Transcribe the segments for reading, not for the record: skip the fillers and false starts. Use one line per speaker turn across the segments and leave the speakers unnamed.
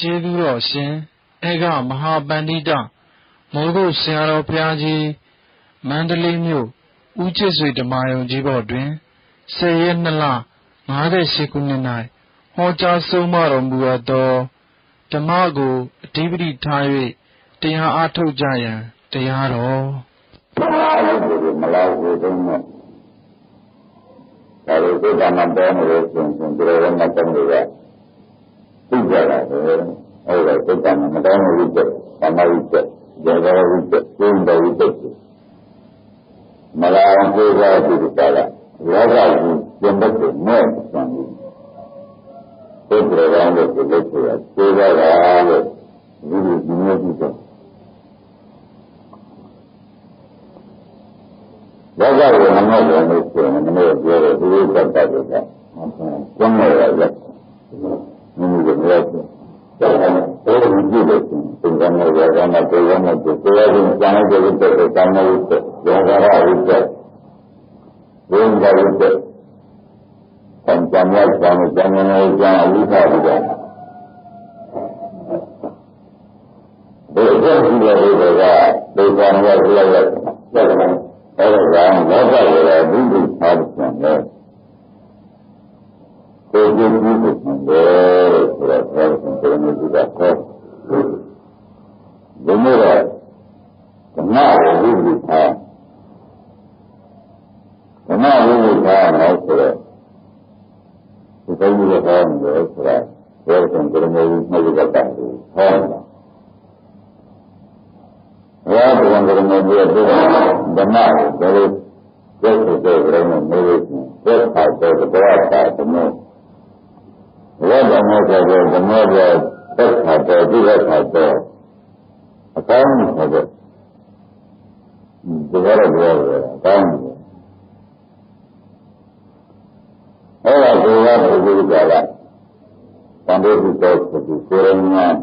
ကျေးဇူးတော်ရှင်ဧကမဟာပန္တိတမိုးကုတ်ဆရာတော်ဘုရားကြီးမန္တလေးမြို့ဦးချစ်ဆွေဓမ္မယုံကြီးဘော်တွင်10 ရက် 2 လ 58 ခုနှစ်၌ဟောကြားဆုံးမတော်မူသောဓမ္မကိုအဓိပတိထား၍တရားအားထုတ်ကြရန်တရားတော်
မလားဘူးတုံးနဲ့ဒါလိုစိတ်ဓာတ်နဲ့တဲနေလို့ရှင်ဒီလိုလည်းမတုံးလို့ရသိကြတာပဲအဲ့ဒါစိတ်ဓာတ်နဲ့မတောင်းလို့ပြတ်သမာဓိပြတ်ဇောဝိပြတ်ကျင်းတော်ဝိပြတ်မလားပြေးကြပြီတာကလောကကြီးကျင့်တဲ့နဲ့ဆံပြီးသိကြတယ်လို့ပြောလို့ဆိုတာပြေးကြတာလို့ဒီလိုဒီမျိုးကြည့်တော့လောကကိုမနှောက်တယ်လို့ဆိုရင်မနေ့ပြောတယ်ဒီလိုသတ်တတ်တယ်ကကျမ်းတော်ရဲ့လက်မိမိကိုပြောတယ်ဒါကလည်းဘယ်လိုကြည့်လို့သင်္ကန်းနဲ့ယောဂနဲ့ဒေဝနဲ့ဒီတရားကိုကျမ်းရဲ့ဝိတ္တကိုကျမ်းရဲ့ဝိတ္တယောဂရဝိတ္တဝိညာဉ်ဝိတ္တဆံကျမ်းရဲ့ကျမ်းကျမ်းရဲ့ကျမ်းအဝိသဝိတ္တဒီအကျင့်ရှိတဲ့ဒီကဒေဝနဲ့ယောဂရဲ့အဲ့ဒါကြောင့်လောကရဲ့ဘုဒ္ဓသာသနာကိုဒီလိုပြုလုပ်နေတယ်ဆိုတော့ဘယ်လိုဆိုရင်ဒီကကောဒီလိုတော့ဓမ္မဝိသုသာဓမ္မဝိသုသာလို့ဆိုတော့ဒီကိစ္စကိုဟောနေတယ်ဆိုတာဘယ်လိုဆိုရင်ဒီလိုမျိုးတာဟောတာဘုရားကံကံမျိုးရဲ့ဓမ္မကိုဘယ်လိုကျက်တဲ့ဘယ်လိုမျိုးလဲသက်သာတဲ့တရားတာဓမ္မလောကမှာဆိုတော့ဓမ္မရဲ့သက်သာတဲ့ဒီသက်သာတဲ့အကောင်းကြီးဆိုတော့ဒီလိုတော့ပြောရအကောင်းကြီးအဲ့ဒါကိုရတဲ့ဒီကလာတန်ဖိုးကိုတော့ဒီကိုရင်းများ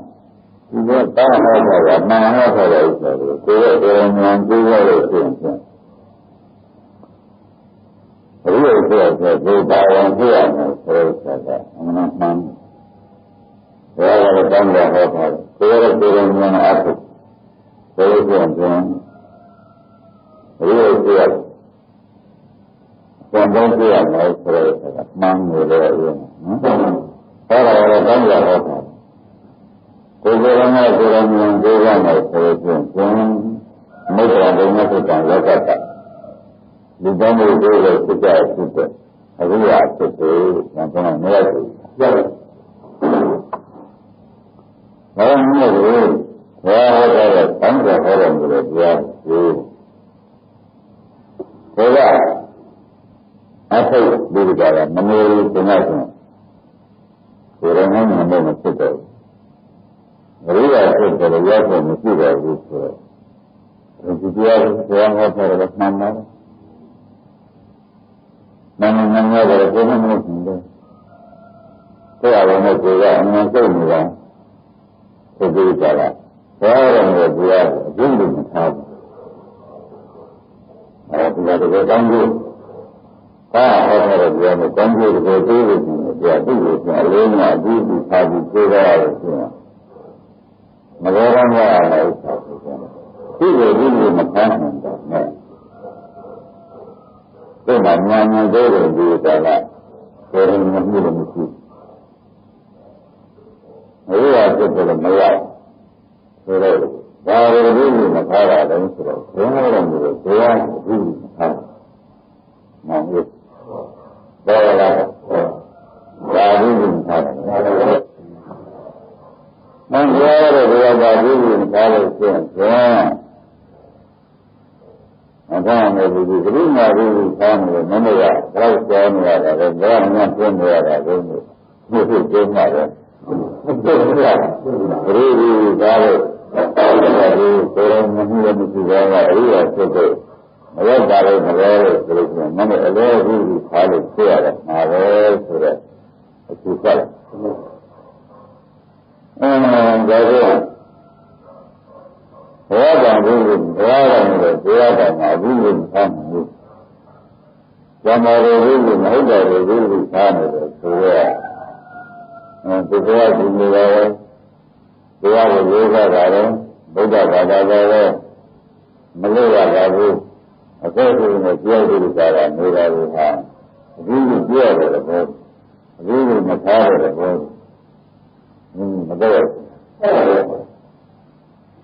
ဒီကတာဟောတာကမှန်ဟောတာလည်းဆိုတော့ကိုယ်ရဲ့ဉာဏ်ကိုယ်ရဲ့လို့ဆိုရင်ဘယ်လိုဆိုတော့ဒီပါဝင်ပြရမယ်ဆိုတော့အမှန်မှန်ဘယ်လိုတောင်းရဟောတာကိုယ်ရဲ့ဉာဏ်အထုဘယ်လိုဆိုရင်ဘယ်လိုဆိုရဘယ်လိုပြရမယ်ဆိုတော့မှန်လို့လည်းရနော်အဲ့ဒါလည်းတောင်းရဟောတာကိုယ်ကလည်းကိုယ်ကမြင်ကိုယ်ကလည်းဆိုရင်မိစ္ဆာဒုက္ခကံလောကတ္တဒီကောင်းမှုကိုလည်းသိကြဖြစ်တဲ့အရိယာဖြစ်တယ်။ဒါကြောင့်မရဘူး။ကြားတယ်။ဘာလို့လဲဆိုတော့ဘာဟောတဲ့တန်ခါဟောတယ်လို့ပြောတယ်။ကိုယ်ကအထုတ်ဒီကကမနေဘူးဒီနေ့ဆိုကိုယ်လည်းမနေမဖြစ်တော့အရိယာဖြစ်တယ်လို့ရောက်ဖို့မရှိတော့ဘူးဆိုတော့ဒီတရားကိုဟောတာလည်းမှန်တယ်။နာမည်များတယ်ဘယ်လိုမှမသိဘူး။ကိုယ်အလုံးနဲ့ကိုယ်ကအမှန်စိတ်နေတာသိကြတာ။ဘာလို့လဲတရားအကျဉ်းလို့မထားဘူး။အဲဒီကတော့ကောင်းကျိုးဘာဟောတဲ့တရားနဲ့ကောင်းကျိုးကိုသိလို့တရားသိလို့အလေးနဲ့အကြည့်ပြီးထားပြီးသိရတယ်ဆိုရင်မလောကမှာလည်းဆောက်တယ်။ဒီလိုဒီလိုမဖမ်းနိုင်တော့နဲ့ဒီမှာညာညာသေးတယ်ဒီကလာကိုယ်ရင်းမမှုလို့မရှိဘူး။အဲဒီအဖြစ်ကမရဆိုတော့ဒါရီဒီမထားတာလည်းဆိုတော့ဘယ်လိုလဲဆိုတော့တရားဒီမထား။မှန်ပြီ။ဒါလည်းဒါဒီမထားတာ။မင်းပြောရတဲ့တရားပါဒီမထားလို့ဆိုရင်အကောင်းဆုံးဒီဂရိမာရီဆောင်းနေမင်းတို့ကဘယ်လိုဆောင်းနေရတာလဲဘယ်မှမပြင်းနေရတာလဲဒီလိုကျင်းတာလဲဒီလိုကဂရိရီကားလို့ဒီကိုယ်မမှုလည်းမရှိပါဘူးအရိယာဖြစ်တဲ့မရောက်ပါလို့မလဲလို့ဆိုလို့မင်းတို့အလဲကြီးခါလို့ဖြစ်ရတယ်မှာပဲဆိုတော့အကျိုးကဒါကြောင့်ဘဝကံဘူးဘဝကံနဲ့တရားကံမှာဘူးလို့ထားမှာဘူး။ဇာမောရဘူးလို့မဟုတ်တယ်လို့ထားနေတယ်ဆိုတော့ဒီဘဝဒီလိုပဲ တရားကိုလေးစားတာလည်းဗုဒ္ဓဘာသာတော်မလို့ရပါဘူးအခုဆိုရင်ပြောရလို့သာနေတာလို့ဟာအခုကိုပြောရတယ်ဘောအခုကိုမထားရတယ်ဘောမတော့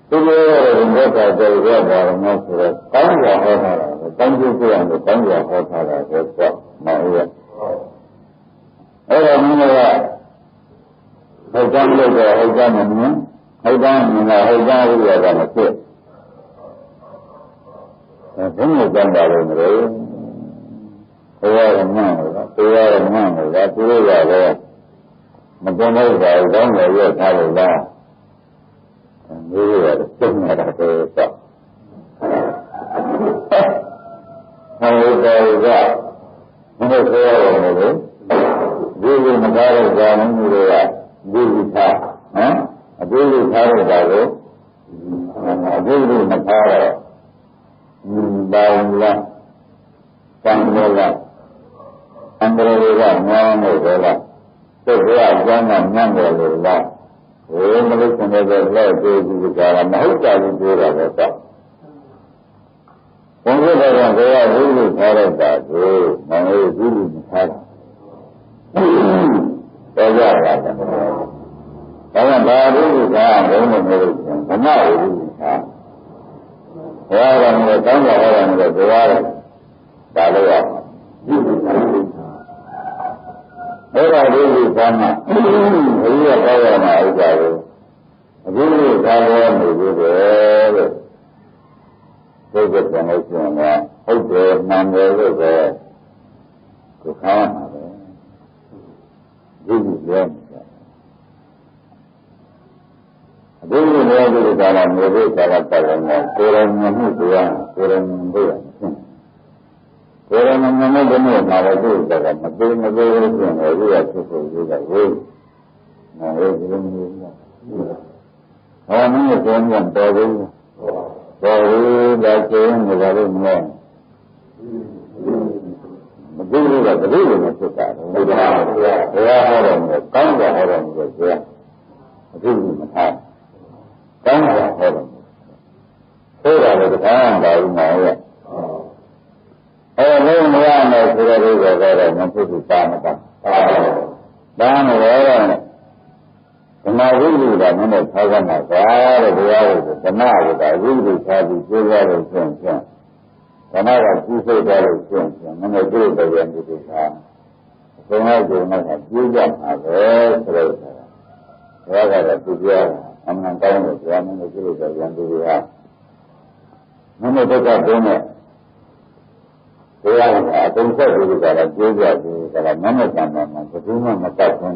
သူတို့ရဲ့ဘုရားတော်ရတာတော့ဆိုတော့ကောင်းစွာဟောထားတာကောင်းကျိုးပြရမယ်ကောင်းစွာဟောထားတာဆိုတော့မဟုတ်ရဲ့အဲ့တော့မင်းကဟုတ်ကဲ့လို့တော့ဟုတ်ကဲ့မမြင်ဟုတ်ကဲ့မြင်တာဟုတ်ကဲ့ဥရတာမဖြစ်ဘုန်းကြီးကံပါလို့မလို့ဘုရားကမှန်လို့ဘုရားကမှန်လို့ဒါသူတို့ကလည်းမတင်လို့သာကောင်းတယ်ရထားလို့လားမျိုးရတယ်စိတ်နဲ့တော့တော့ဟုတ်တယ်ကမဟုတ်သေးဘူးလို့ဒီလိုမကားတဲ့ဇာမမျိုးတွေကဒီလိုထားဟမ်အတူတူထားရတာကိုအတူတူမထားတော့ဘာလို့လဲတန်လို့လားအန္တရာယ်ကငေါင်းလို့တော့လားသိရအကြောင်းကညံ့တယ်လို့လားဘယ်မလို့ဆင်းရဲတဲ့လက်သေးကြီးကမဟုတ်တာကိုပြောတာပဲတော့ဘုန်းကြီးတော်ကဘုရားဝိသုထားလိုက်တာကိုမဟုတ်ဘူးလို့မထားတာတော်ကြတာကဒါကဘာဝိသုထားဘုန်းတော်မျိုးဓမ္မဝိသုထားဘုရားကလည်းတောင်းကြဟောတယ်ဘုရားဒါလို့ရအဲ့ဒါလေးကိုသာမဘုရားပေါ်ရမှာဥစ္စာကိုအခုလိုသာပေါ်နေပြီပဲလို့သိတဲ့ကံလို့ဆိုရင်ဟုတ်တယ်မှန်တယ်လို့ပဲကိုခါရမှာပဲဒီလိုပြောနေတာအခုလိုမျိုးဒီကလာမျိုးတွေကာလပတ်တယ်မှာကိုယ်တော်မြတ်မှုတရားကိုယ်တော်မြတ်တရားဘယ်လိုမှမလုပ်လို့မှာတော့သူ့ကမသေးမသေးလို့ပြင်တယ်ဒီကဖြစ်ဖို့ဒီကဝေးမဟုတ်ဒီလိုမျိုးဟောမင်းကပြောနေတယ်ဘူးတော်ဘူးဒါကျင်းနေကြလို့မလဲမသိဘူးကတတိယမဖြစ်တာဘုရားဟောတယ်ကောင်းတာဟောတယ်ဆိုတော့အထူးမထားကောင်းတာဟောတယ်ဆိုတာလည်းတရားပါဘူးမဟုတ်ရဲ့ဘယ်လိုမရမယ်ဆိုတဲ့ဥစ္စာကတော့မဖြစ်ဘူးတာမတာဒါနဲ့လည်းဓမ္မဝိသုဒ္ဓမင်းတို့ထားကြမှာသာတဲ့ဘုရားကိုဓမ္မကိုဒါဝိသုဒ္ဓထားပြီးပြောရလို့ဖြင့်ဓမ္မကကြီးစိတ်သွားလို့ဖြင့်မင်းတို့ပြုတဲ့ဉာဏ်ဒီဟာအဆုံးအကျုံနဲ့ပြေးကြမှာပဲဆိုတော့ဘုရားကတော့သူပြောတာအမှန်ကောင်းတယ်ဘုရားမင်းတို့ပြုတဲ့ဉာဏ်ဒီဟာမင်းတို့ကဘုန်းနဲ့ဘုရားကအတုံးဆက်ပြီးကြတာကျေးဇူးပြီးကြတာမနဲ့တန်တယ်မှာဘယ်သူမှမတတ်ဘူး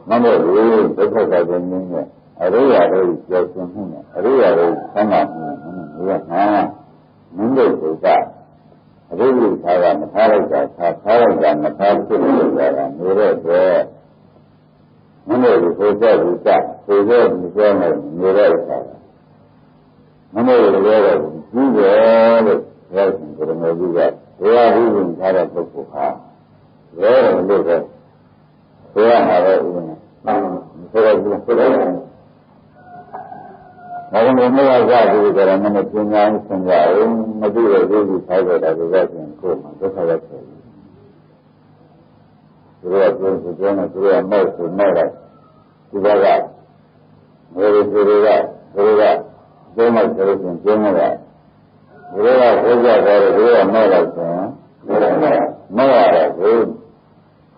မနဲ့ဒီဒုက္ခကတည်းကအရိယာတို့ကျော်ရှင်မှုနဲ့အရိယာတို့ဆန္ဒမှုနဲ့ဒီကဟာမင်းတို့ကအရိယာသာကမထားလိုက်တာထားလိုက်တာမထားဖြစ်နေတာကနေတဲ့အတွက်မင်းတို့ကိုဆိုကြပြီးဆိုကြပြီးပြောနေနေတဲ့အခါမင်းတို့လည်းတော့ကြီးတယ်လို့ပြောရှင်ကိုယ်တော်ကြီးကဘုရားပြုဝင်ထားတဲ့ပုဂ္ဂိုလ်ဟာရဲတယ်လို့ပဲဘုရားမှာပဲဥပမာဆိုတော့ဆိုတော့ဘာလို့မရကြဘူးကြတယ်မနဲ့ပညာရေးဆင်ကြအောင်မသိတဲ့လူကြီးထားကြတာဒီကရှင်ကိုယ်မှာဒုက္ခရောက်တယ်သူကပြောနေသူကမဲ့ဆိုမဲ့လိုက်ဒီဘက်ကမေရီသူတွေကကျင်းမဲ့ဆိုရင်ကျင်းမဲ့လိုက်ဘုရားဟောကြားတယ်ဘုရားမဲ့လိုက်ဆိုရင်မဲ့ရတယ်ဘု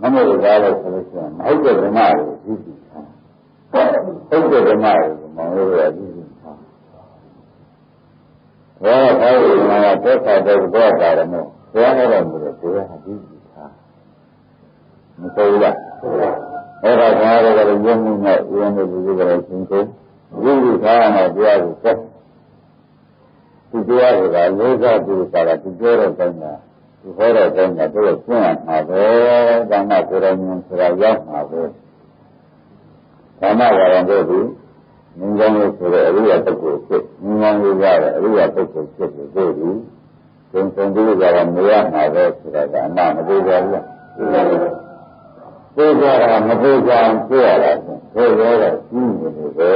မမေ့ကြလို့ဆိုလို့ရှိရင်မဟုတ်တဲ့ဓမ္မကိုကြည့်ကြည့်ဟုတ်တဲ့ဓမ္မကိုမဟုတ်ရကြည့်ကြည့်ဘောဟောဒီမှာသက်သာတဲ့ဘောတာရမို့ဘုရားဟောတော်မူတဲ့ဘုရားကြည့်ကြည့်မဆိုးလားအဲ့ဒါဘာလို့လဲရုံးမှုနဲ့ဥရင်းတဲ့လူတွေကလည်းသင်ကုန်ဒီလိုထားရမှာတရားကိုဆက်ဒီတရားကလေးစားပြီးတာကဒီပြောတဲ့တိုင်းမှာဒီဟောတဲ့တိုင်းမှာတို့ကျင့်ရမှာပဲဓမ္မကိုယ်တော်မြင်ဆိုတာရောက်မှာပဲဓမ္မကလည်းတို့ဒီငြိမ်းချမ်းလို့ဆိုတဲ့အရိယပုဂ္ဂိုလ်ဖြစ်ငြိမ်းချမ်းလို့ရတဲ့အရိယပုဂ္ဂိုလ်ဖြစ်ပြီးတို့ဒီသင်ဆုံးပြီးကြတာမရမှာပဲဆိုတာကအမှန်မသိကြဘူးသိကြတာမသိကြအောင်သိရတာဆိုတော့တော့ကြီးနေတယ်ပဲ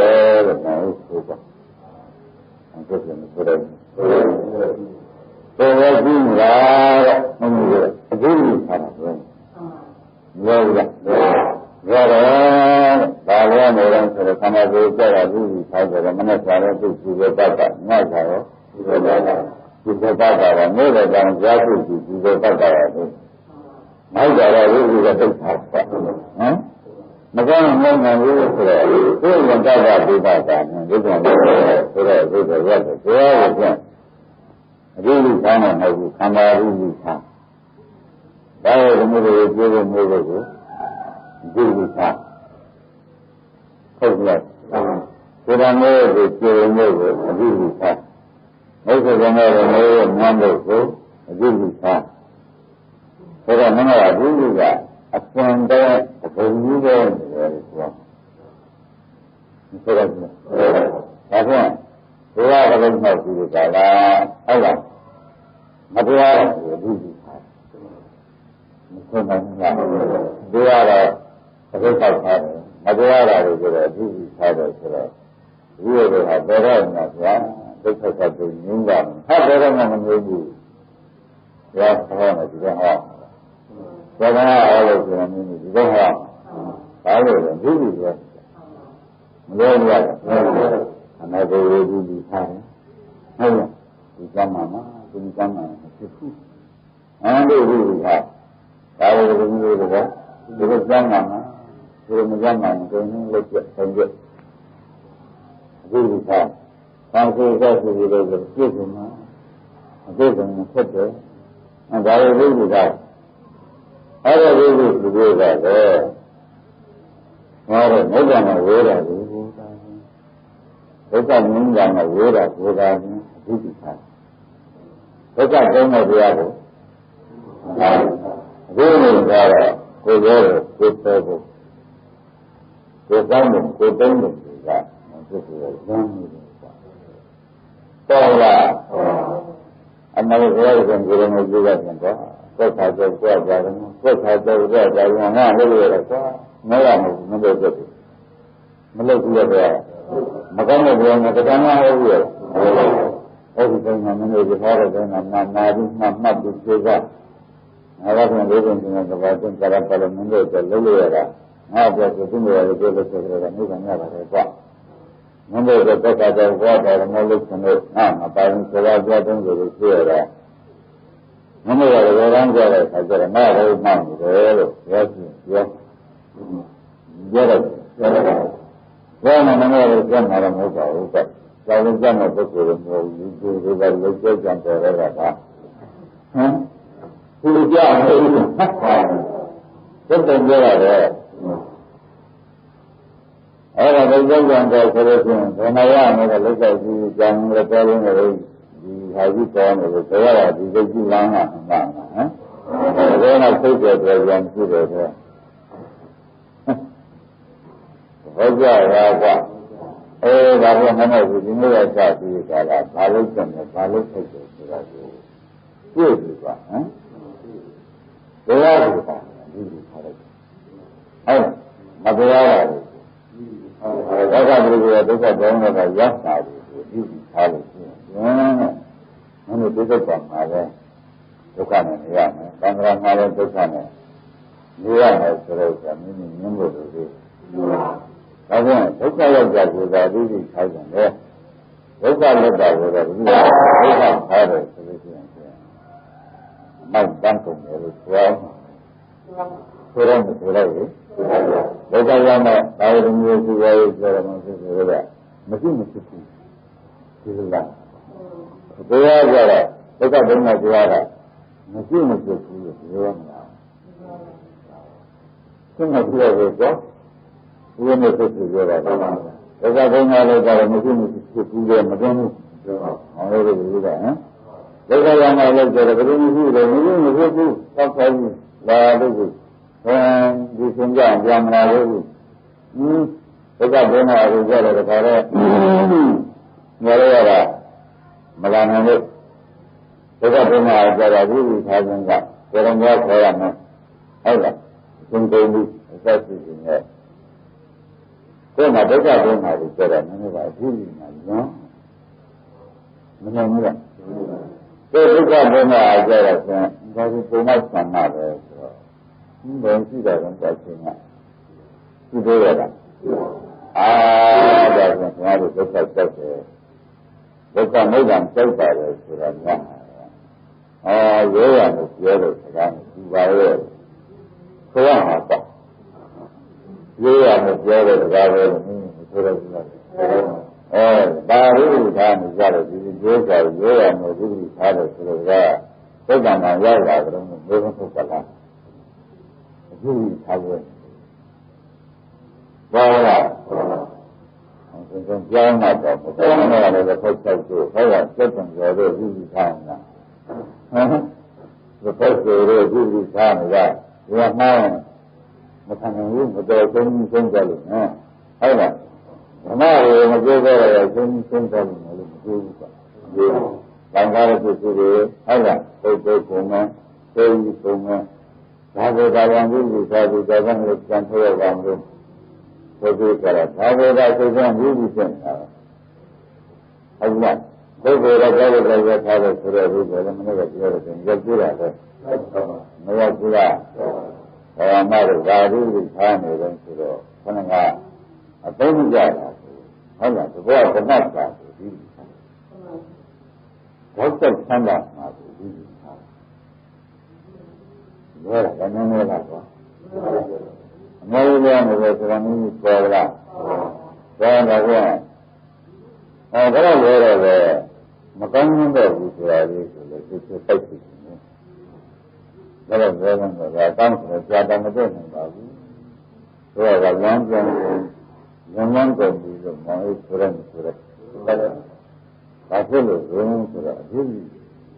ကောင်းတယ်လို့ဆိုတော့ခန္ဓာကိုယ်ကြတာဘူးကြီးထားကြတယ်မနဲ့စားတော့သူ့ကြည့်ရတတ်တာငါ့စားရောဒီလိုပါလားဒီလိုတတ်တာကမို့တဲ့ကြောင့်ကြားဖို့ကြည့်ဒီလိုတတ်တာရတယ်နောက်ကြတော့ဘူးကြီးကတိတ်ထားတာဟမ်မကောင်းမကောင်းနိုင်ဘူးဆိုတော့သူ့ဝင်တတ်တာပြတာကဒီကောင်ဆိုတော့ဒီလိုရတယ်တရားကိုပြန်အကျိုးလူသားနဲ့မဟုတ်ဘူးခန္ဓာလူလူသားဒါရဲ့ဒီလိုကိုပြောလို့မျိုးလို့ကိုဒီလူသားဟုတ်လားဒီကမျိုးကိုပြောလို့ကိုအကျိုးလူသားဘုရားကလည်းမျိုးညမ်းလို့ကိုအကျိုးလူသားဒါကမင်းကဒီလူကအစွမ်းတဲ့အဘုံကြီးပဲဆိုတော့ဆိုတော့ဒါဖြင့်ဘုရားကလည်းမှတ်ပြီးကြလားဟုတ်လားမတရားဘူးအကျိုးလူသားမဆုံးနိုင်လားဘုရားကသဘောပေါက်ထားတယ်မတရားတာလို့ဆိုတော့အကျိုးလူသားတယ်ဆိုတော့ဒီလိုကဘယ်တော့မှဗျာဒုက္ခကတူငြင်းပါမယ်ဟာဘယ်တော့မှမငြင်းဘူးဘုရားဟောတယ်ဒီတော့ဟောဘာသာအားလို့ဆိုရင်ဒီတော့ဟောဘာလို့လဲဒီလိုပဲမလို့ရအနာဂတ်ဝေဒီဒီထားတယ်ဟုတ်လားဒီကမ်းမှာဒီကမ်းမှာဖြစ်ခုအဲဒီဒီကဒါလိုဒီလိုကဒီလိုကမ်းမှာဒီလိုမကမ်းမှာကိုယ်နဲ့လက်ကျဆုံးကျဒီဒီကဘာကိုယ်ကဆိုရတဲ့ပြည့်စုံမှာအပြည့်စုံဖြစ်တယ်ဒါလိုဒီကအဲ့ဒါလေးကိုဒီလိုကလည်းဟောတော့ဘုရားမှာဝေးတာကိုဘုရားမြင်ကြမှာဝေးတာဘုရားရှင်အဓိပ္ပာယ်ဘုရားတုံးတဲ့တရားကိုအခုနေကြတော့ကိုယ်ရောကိုယ်တော်ကိုကိုယ်ကောင်းတယ်ကိုယ်တုံးတယ်ကသူကဇမ်းနေတယ်ပေါ့လားအမှန်တရားကိုကိုယ်တော်ကိုကြည့်ရတယ်ပေါ့သက်သာကြောက်ကြတယ်သက်သာကြောက်ကြတယ်ငါလည်းလို့ရတယ်ကွာမရဘူးမလုပ်ဘူးမလုပ်ဘူးလည်းမကောင်းတဲ့ဘုရားကတဏှာဟုတ်ရဲ့အဲ့ဒီတိုင်းမှာမင်းတို့ပြောတဲ့တိုင်းမှာနာပြီးမှတ်ပြီးသိကြငါကလည်းလေးပုံစံကဘာတင်ကြတာပါလို့မင်းတို့ကလုံးလို့ရတာငါပြောသူတို့လည်းပြောလို့ဆိုကြတယ်မိဘများပါတယ်ကွာမင်းတို့ကသက်သာကြောက်ကြတယ်မလို့ဆိုတော့ငါမပိုင်စကားပြောတဲ့လူတွေပြောရတာမင်းတို့ကလည်းရောင်းကြတဲ့အခါကျတော့ငါလည်းမှတ်နေတယ်လို့ပြောကြည့်ရတယ်ဘယ်မှာမင်းတို့ပြန်လာတော့မဟုတ်ပါဘူးကွကျောင်းလုံးကျမ်းတဲ့ပုဂ္ဂိုလ်တွေမျိုးလူတွေကလည်းကြောက်ကြံတယ်ရတာဟမ်သူကြောက်နေတယ်မှတ်ပါဘူးသက်တယ်ပြောရတယ်အဲ့ဒါကိုကြောက်ကြံတယ်ဆိုလို့ရှိရင်ဘယ်မှာရမယ်လဲလက်ချက်ကြီးကြံလည်းပြောလို့လည်းဒီဟာကြီးတော်နေလို့ဆိုရတာဒီစိတ်ကြီးလမ်းကမှန်ပါဟမ်ဒါကစိတ်တွေပြောကြံကြည့်တယ်ဆိုဟုတ်ကြပါကွာဒါကမဟုတ်ဘူးဒီလိုရချပြီးကြတာဘာလို့ကျန်လဲဘာလို့ထိုက်တယ်ဆိုတာကိုပြည့်ပြီကွာဟမ်ဘယ်လိုလဲဒီလိုထားလိုက်ဟုတ်မတရားပါဘူးဒါကဘယ်လိုလဲဒုက္ခတောင်းတော့ရတာကိုဒီလိုထားလို့ရှိရင်မင်းတို့ဒုက္ခပါမှာလဲဒုက္ခနဲ့နေရမယ်သံဃာမှာလဲဒုက္ခနဲ့နေရမယ်ဆိုတော့ကမင်းမြင်လို့လို့ဒါကြောင့်ဒုက္ခရောက်ကြကိုသာသိသိထားကြတယ်ဒုက္ခလက်တာကိုတော့ဒီလိုဒုက္ခထားတယ်ဆိုလို့ရှိရင်နောက်တန်းကုန်တယ်လို့ဆိုရအောင်ဆိုတော့မဆိုလိုက်ဘူးဒုက္ခရောက်မှဒါရမျိုးစီရရေးဆိုတော့မဖြစ်ဘူးကမရှိဘူးဒီလိုလားဘုရားကြတော့ဒုက္ခဒုက္ခတရားကမရှိဘူးလို့ပြောမလားသင်္ခါပြောရတော့ဒီနေ့ဖြစ်ဖြစ်ရတာဒါကဘုရားလည်းကြတော့မရှိဘူးဖြစ်ဘူးလေမတွန်းဘူးအောင်လို့ဒီကဟမ်ဒုက္ခရမှာလည်းကြတော့ဘယ်လိုမရှိတယ်မရှိဘူးသောက်ခိုင်းလာလို့ဒီစင်ကြပြန်မလာလို့ဒုက္ခဒုက္ခကိုကြတော့ဒါကြတော့ငရရတာမလာနိုင်လို့ဒုက္ခဒုက္ခကြတော့ဒီထားခြင်းကဘယ်တော့မှခေါ်ရမယ်ဟုတ်လားသင်္ကေတမှုအသက်ရှိနေတယ်ဒါမှဒုက္ခဒုက္ခကိုကြတော့နည်းနည်းပါအကြည့်နေမှာမမြင်ဘူးလားဒုက္ခဒုက္ခကြတော့ဒါကိုပုံမှန်ဆံမှာပဲဆိုတော့ဘယ်ရှိတာလဲကြည့်ချင်းကဒီလိုရတာ ဒါဆိုခင်ဗျားတို့ဒုက္ခကြောက်တယ်ဒုက္ခနိဗ္ဗာန်ကြောက်ပါတယ်ဆိုတာများရဲရလို့ပြောတဲ့စကားကိုဒီပါရဲ့ခေါ်ရမှာပေါ့ရဲရလို့ပြောတဲ့စကားပဲဆိုတော့ဒီလိုဒါလို့ထားနေကြတယ်ဒီကျိုးစာရဲရလို့ဒီလိုထားတယ်ဆိုတော့ဒုက္ခမှာရောက်လာတယ်လို့ဘယ်လိုထုတ်ပါလားအခုထားလို့ဘာလဲကြောင်းမှာတော့ဘယ်လိုလဲလည်းဖတ်ချက်တို့ဟောရစက်တံကျော်တို့ဒီလိုထားနေတာဒီဖက်ဆိုတော့ဒီလိုထားနေတာဒီမှာမခံနိုင်ဘူးမတော်ဆုံးဆုံးကြလို့နော်ဟုတ်လားဓမ္မကိုမပြောကြရဆုံးဆုံးကြလို့မလို့မပြောဘူးကွာဒီသံဃာရဲ့ပစ္စည်းတွေဟုတ်လားပုတ်ပုတ်ကုန်မယ်သိကြီးကုန်မယ်ဒါကိုဒါကြောင့်ဒီလိုသာဒီဒါကြောင့်လည်းကြံထွက်ရပါမလို့ဆိုပြီးကြတာဒါကိုဒါဆိုကြပြီးပြီဖြစ်နေတာဟုတ်လားပုဂ္ဂိုလ်တော့ကြောက်ကြရထားတယ်ဆိုတော့ဒီကလည်းမနေ့ကပြောတယ်ရက်ကြည့်တာပဲမရက်ကြည့်တာဘာမှတော့ဓာတုတွေထားနေတယ်ဆိုတော့ခဏကအသုံးမကြတာဟုတ်လားဒီဘောကဓမ္မတာဆိုဒီဘောသက်ဆန္ဒမှာဆိုဒီဘောကလည်းနည်းနည်းလားကွာအမေရိကန်နဲ့ဆိုတော့မင်းပေါ်လားပေါ်တော့ဘယ်တော့လဲတော့မကောင်းတဲ့ဘူးဆိုတာလေးဆိုလို့သူပိုက်ပြီဒါတော့ဘယ်လိုလဲဒါတောင်းဆိုကြာတယ်မတွေ့နိုင်ပါဘူးဆိုတော့လမ်းပြန်လမ်းကုန်ပြီလို့မောင်လေးဆိုရဲဒါဖြစ်လို့ဘုန်းဆိုတော့အကြည့်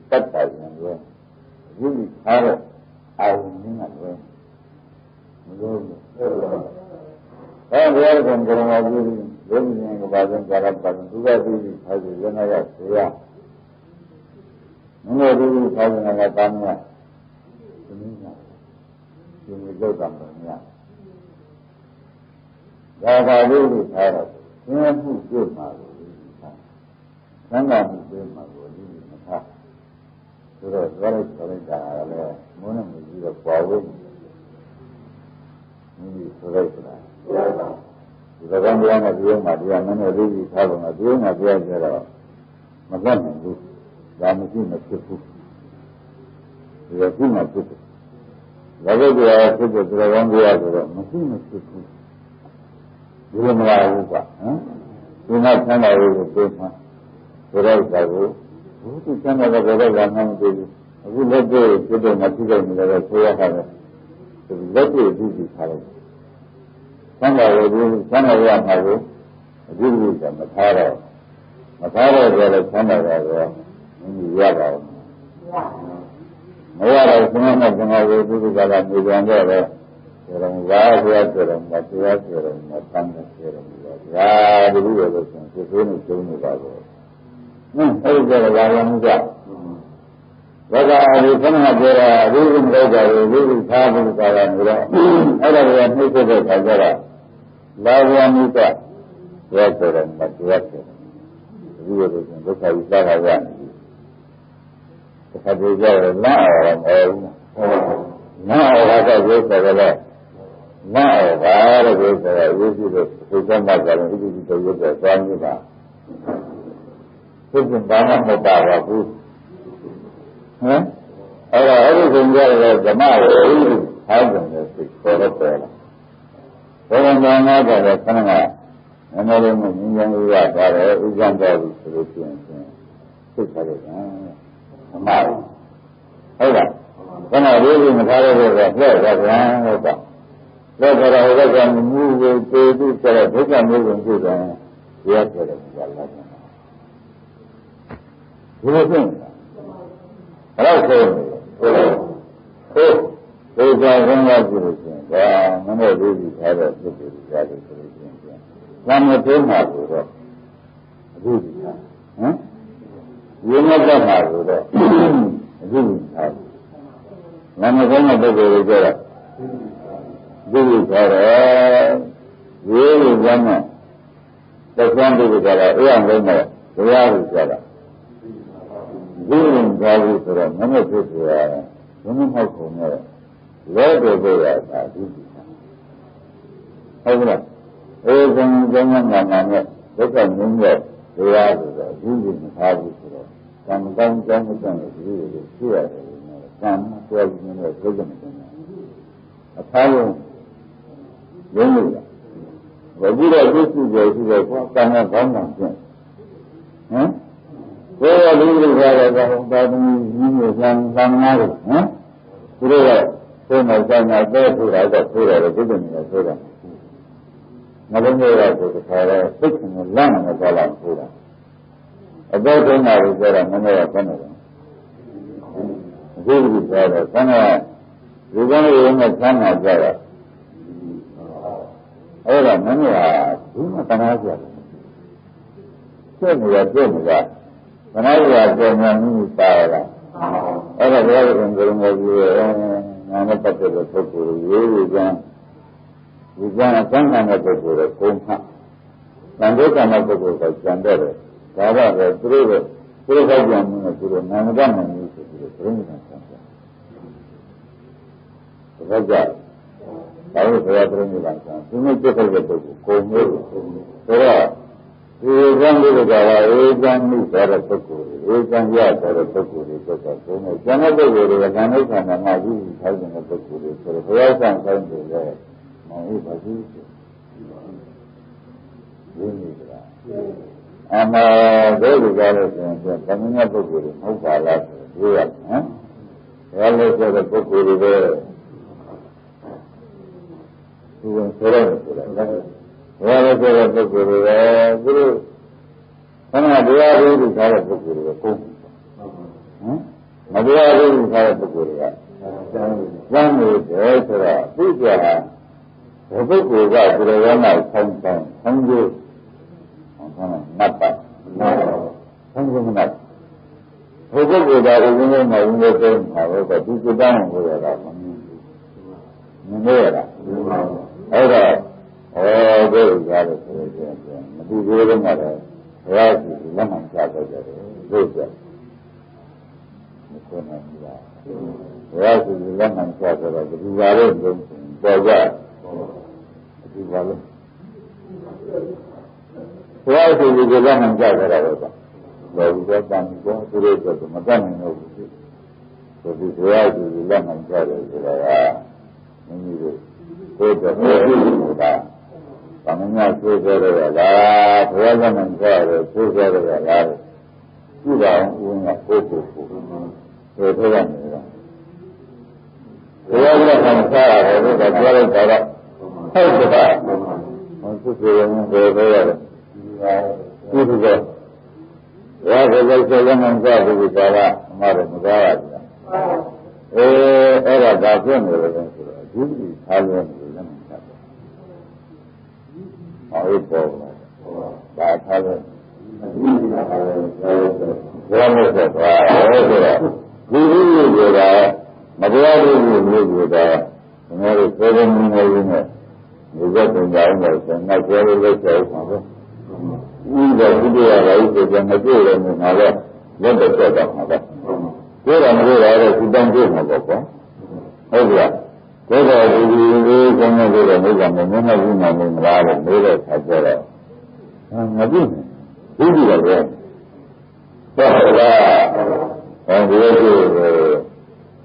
တတ်တယ်ရောအကြည့်ထားတော့အာရုံနဲ့လည်းမလို့ဘယ်လိုကောင်ကမှကြည့်ဘယ်နည်းကဘာကြောင့်ကြရပါလဲသူကပြီးထားပြီးရနေရဆေးရမင်းတို့ဒီထားနေတာကတမ်းကဒီနည်းဒီလိုလုပ်တာမများဒါပါလို့ထားတော့သင်မှုပြတ်မှာလို့သံဃာမှုပြတ်မှာကိုဒီမထားဆိုတော့သွားလိုက်ဆိုလိုက်တာလည်းမုန်းနဲ့မကြည့်တော့ပွားဝဲဒီဆိုလိုက်တာဒီကံတရားနဲ့ပြောမှတရားမနဲ့လေးကြီးထားတော့မှပြောမှပြောကြတော့မတတ်နိုင်ဘူးဒါမရှိမဖြစ်ဘူးဒီကခုမှဖြစ်တယ်လောကတရားဖြစ်တဲ့သရဝံတရားဆိုတော့မရှိမဖြစ်ဘူးဒီလိုမလားဘူးကွာဟမ်ဒီမှာဆန္ဒရေးကိုပြောမှဆိုတော့ဒါကိုဘုသူဆန္ဒကဘယ်တော့မှမသိဘူးအခုလက်တွေ့ဖြစ်တဲ့မဖြစ်တဲ့နေလည်းဆိုရတာပဲလက်တွေ့ပြီးပြီးထားလိုက်ဆန္ဒရေးကိုဆန္ဒရမှာကိုအခုကမထားတော့ဆိုတော့ဆန္ဒရတော့မင်းရပါဘူးမရတော့ဆန္ဒနဲ့ဆန္ဒရေးဒီကလာနေကြတော့လေဆိုတော့ဘာပြောဆိုတော့မတရားဆိုတော့မတမ်းဆိုတော့ဒါဒီလိုလို့ဆိုရင်ဒီလိုနဲ့ကျုံနေပါတော့အဲ့ဒီကြတော့ဘာမှမကြဘောကဒီခဏပြောတာအပြီးမလုပ်ကြဘူးဒီထားဖို့ပါလာနေတော့အဲ့ဒါကနှိမ့်ဆက်တဲ့ခါကျတော့လာဝါမိကပြောဆိုတော့မတရားဆိုဒီလိုလို့ဆိုရင်ဒုက္ခကြီးစားတာရနေပြီတစ်ခါတည်းကြောက်လာအောင်မဟုတ်ဘူးနာအောင်ကတော့ပြောဆိုတော့နာအောင်ပါလို့ပြောဆိုတော့ဝိသုလို့သိကြမှာကြတယ်ဒီလိုတော့ရွတ်တော့သွားနေတာသိကျင်ဘာမှမပါပါဘူးဟမ်အဲ့ဒီဆိုကြတဲ့ဓမ္မကိုအားလုံးနဲ့သိခေါ်တော့တယ်ဘုရားနာနာတဲ့ခဏကနည်းနည်းလေးမြင်ရင်ရပါတယ်ဥပ္ပံတော်ပြီဆိုလို့ရှိရင်သိထားတယ်ဓမ္မဟုတ်လားခဏလေးမထားရတော့လှည့်တာဗျာဟုတ်ပါလက်ကြတော့ဟိုကမူကိုပေသူဆိုတော့ဒုက္ခမျိုးကိုသိတယ်တရားဆိုတယ်ကြာလာတယ်ဒီလိုဖြစ်နေတာအဲ့ဒါဆိုဒီကဘုရားကြည့်လို့ရှိရင်ဒါမနဲ့လေးကြီးထားတဲ့ဖြစ်တယ်ကြားလို့ဆိုလို့ရှိရင်သာမသိမှာဆိုတော့အခုဒီကဟမ်ရင်းနဲ့တတ်မှာဆိုတော့အခုဒီကနာမကောင်းတဲ့ပုဂ္ဂိုလ်တွေကြတော့ဒီလိုခေါ်တယ်ရေးလို့ကျမ်းနဲ့သက်သာပုဂ္ဂိုလ်ကြတော့အဲ့အောင်လုံးနဲ့တရားကိုကြတာဒီလိုကြောက်လို့ဆိုတော့မနဲ့ဖြစ်ဆိုရတယ်ဘုံမဟုတ်ကုန်နဲ့လဲတယ်ပြောရတာဒီဟုတ်လား Look at me, they are using the houses. Some down and here, some 12 minutes prison. A power, Yumia. But we are used to go to the kind of government. Where are you about some marriage? Today, so my son, I bear to write a prayer at the beginning of the not only that, but the fiction of land of the land. About the marriage, there are many of them. Really, brother, we're going to win a son of brother. Oh, many are doing a panazia. Tell me that. When I was going on, you saw other brothers and going over and a particular people, we can attend another to the home. And they can have to go by Sandra. However, through the Nanagan and use it to the Premier Center. Raja, I was a Premier Center. You may take a look at we will run with the Gala, we can meet at a Pokuri, we can yard at a Pokuri, because another way, the Ganesh and Amazi having a Pokuri, so the first time time to there, my Bazi. And there we got it, coming up with it, no Gala, we are, well, let's get a Pokuri there. We will surrender. Well, let's get a Pokuri there. Some of the other is not a Pokuri. Madhya is not a Pokuri. One is Ezra, Puja, the Pokuri got to the one night sometime, Sanju, Napa, Sanju Napa. The Pokuri got in my window, however, Puja down with that. Manera. Oh, there we got it. The matter. Right, lemon chocolate. Right, lemon chocolate. You are in for that. Why do you get lemon chocolate? Well, we got them to the Madame. So this right is lemon chocolate. Coming out to the present and God, to the life. You don't win a focus. So, the other from Sarah, the very better. How is that? Want to see them in the other. This is it. Rather than say, Lemon God, we got a mother, Mugara. Era Gabriel, you Italian. Oh, it's all that has Thế rồi thì con nghe bây giờ mới rằng mình nói như này mình ra được mới được thật ra là nó biết gì là vậy đó là còn bây giờ thì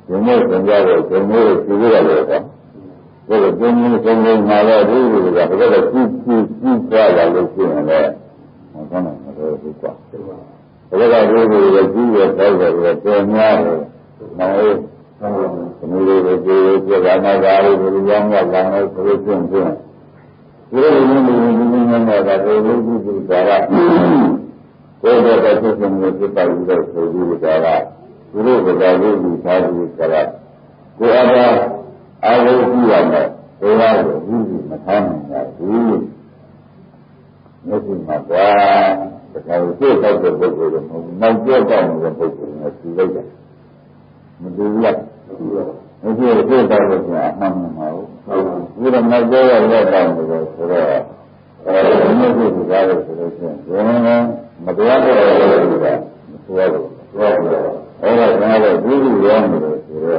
chúng tôi cũng ra rồi chúng tôi chỉ biết là vậy đó thế là chúng tôi mà là gì là cái là chi qua là cái chuyện này con này nó rất quá thế là cái gì là chi về cái rồi tôi nghe rồi nói Kemudian dia ramai dari yang ramai solusi. Ia ini ada solusi di dalam. Kalau ada sesuatu kita juga solusi di dalam. Kalau berada di dalam. Kalau ada yang orang ini macam ini. Mesti macam kalau kita berbeza, macam kita berbeza, tidak. Menjual, itu tak boleh mahu. Jika mereka yang datang itu, ini juga solusi. Jangan mereka juga, orang ada diri yang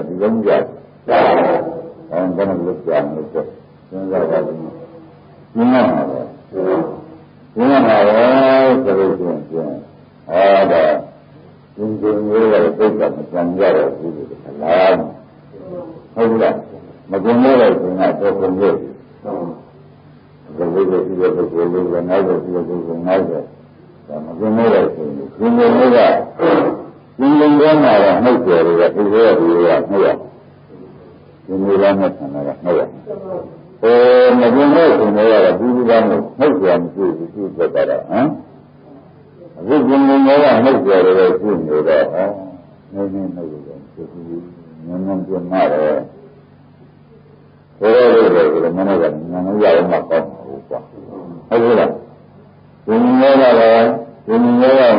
dilenjar, orang jangan lupa itu. Jangan lupa. rồi cho nên chuyện đó chúng nhớ là tất cả một trăm gia rồi thì làm không là mà chúng nhớ là chuyện nào tôi không biết rồi bây giờ thì bây giờ nói rồi mà chúng nhớ là chúng nhớ là chúng nhớ là mấy chuyện rồi là cái gì là mấy chuyện chúng nhớ là mấy chuyện là mấy chuyện mà chúng nhớ thì nhớ là cái gì là mấy chuyện thì cái đó hả vì chúng nhớ là mấy chuyện rồi là cái gì đó nên nhân chuyện mà rồi rồi mà nó giàu mà còn quá hay là chúng nhớ là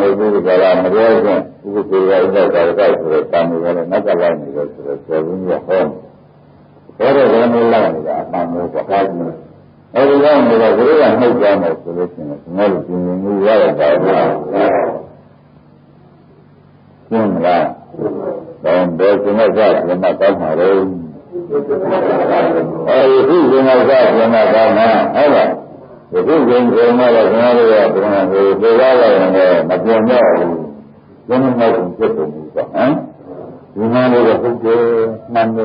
người ta làm mà rồi cái cái rồi tam người nó cả lại này rồi chúng nhớ hơn rồi nó làm là tam người quá hay nữa ở đây là người ta hay cho một cái chuyện nó là chuyện như vậy là nhưng là còn để chúng ta ra thì mà có mà rồi khi chúng ta ra thì mà có mà hay là khi chúng ta là chúng ta là người ra là mà chuyện đó chúng ta cũng chưa được gì cả chúng ta là không có mang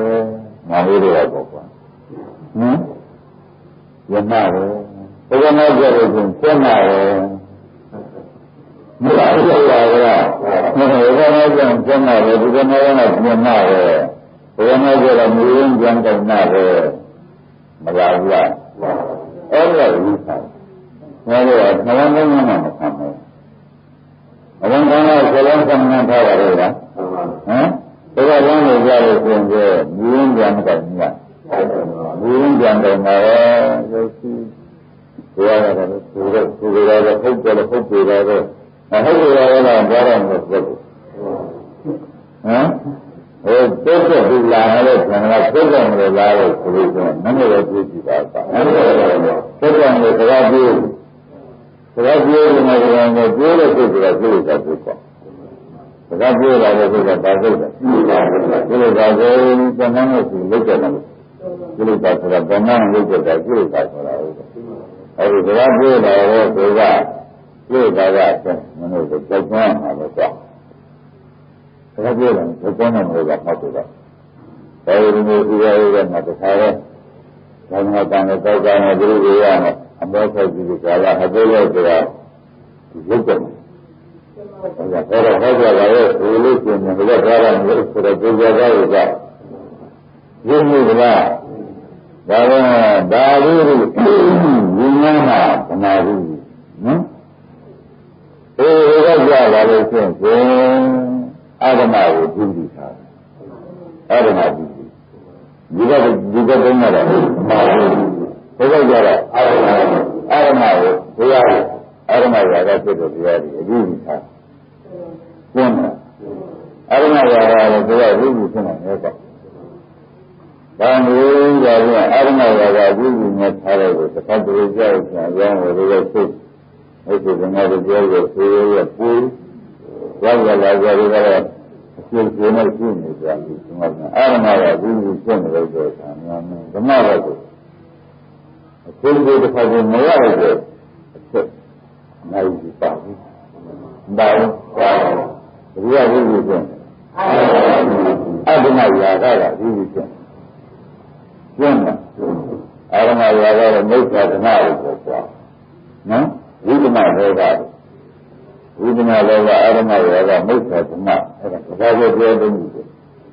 mà đi được quoi chuyện nào rồi cái này giờ thì chuyện nào rồi mới là cái này rằng chuyện nào rồi cái này là chuyện nào rồi cái này giờ là muốn chuyện cái nào rồi mà là ở đây gì sao nói là nó không mà không ông nói cái lần sau này thay đổi rồi hả cái lần này giờ là chuyện gì muốn chuyện cái nào muốn chuyện cái nào rồi rồi là không rồi hết rồi là bao giờ rồi hả rồi tốt thì là nó là tốt rồi là rồi nó là cái gì đó tốt rồi là cái gì cái gì mà nó biết là cái gì là cái gì là cái bao giờ cái là cái nó là lấy cái này cái là cái nó lấy cái cái rồi cái gì là cái cái nó là cái quan mà nó cái gì là cái quan mà nó gặp được cái gì là cái cái nó đang cái cái nó đi ra mà anh nói cái gì cái là hay là cái giúp được là cái là cái chuyện mà người ta làm cái cái ra như là đó nhưng mà mà cái là cái chuyện Adama will do this. Adama will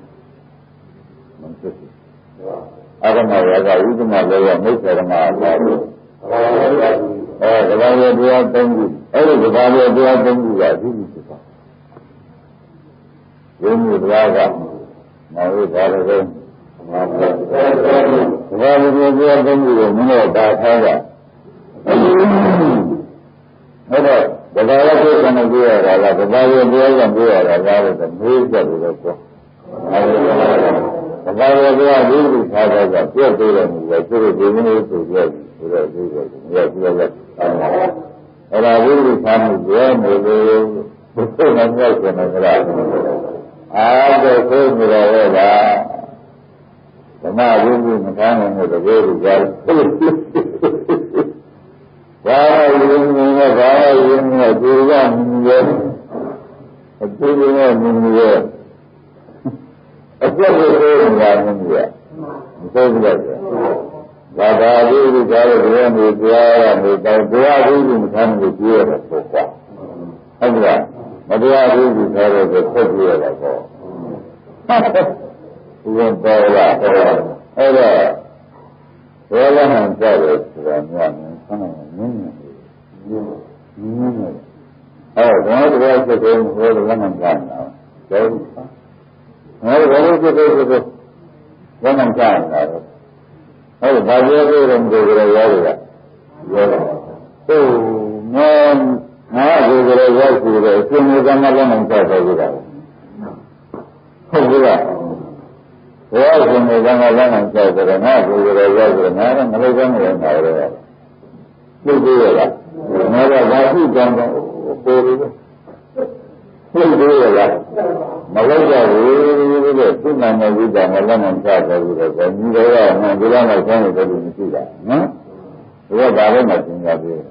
do this. You got to know that. Adama will do this. Adama ဘာယုံနဲ့ဘာယုံနဲ့ဒီကမြင်ရဲ့အတူတူနဲ့မြင်ရဲ့အကျက်ကိုသိနေတာမြင်ရဲ့မသိဘူးလေဘာသာရေးဒီကားရဲ့ဒီကနေကြားရနေတော့တရားရေးကိုမဆန်းလို့ပြောရတာပေါ့ကွာဟုတ်ကဲ့မတရားရေးကိုထားတော့ဆက်ပြရတာပေါ့ဒီလိုပေါ်လာအဲ့တော့ဘယ်လိုမှကြောက်ရဆိုတာများနေဆန်းနေနေနေအဲ့တော့တရားချက်ကိုဘယ်လိုမှမကြားနိုင်ဘူးအဲ့ဘယ်လိုချက်ကိုဘယ်မှမကြားနိုင်ဘူးအဲ့ဒါဘာပြောလို့လဲမသိကြရရတယ်ရောတယ်ဟုတ်ငါဒီကြရရောက်စီတယ်အရှင်မေကမလည်းမကြောက်တော့ဘူးလားဟုတ်ပြီလားဘယ်အရှင်မေကမလည်းမကြောက်တယ်ငါဒီကြရရောက်စီတယ်ငါလည်းမလို့ကောင်းနေတယ်ရတယ်သိသေးရလားငါကဘာရှိကြမ်းတော့ပေါ်လို့သိသေးရလားမလို့ရဘူးတဲ့သူ့နာမည်ကြီးကမလည်းမကြောက်တော့ဘူးတဲ့ညီတော်ကမှဒီလောက်မှဆောင်းနေတယ်လို့မရှိတာနော်ဒီကဘာလို့မသင်ကြဘူး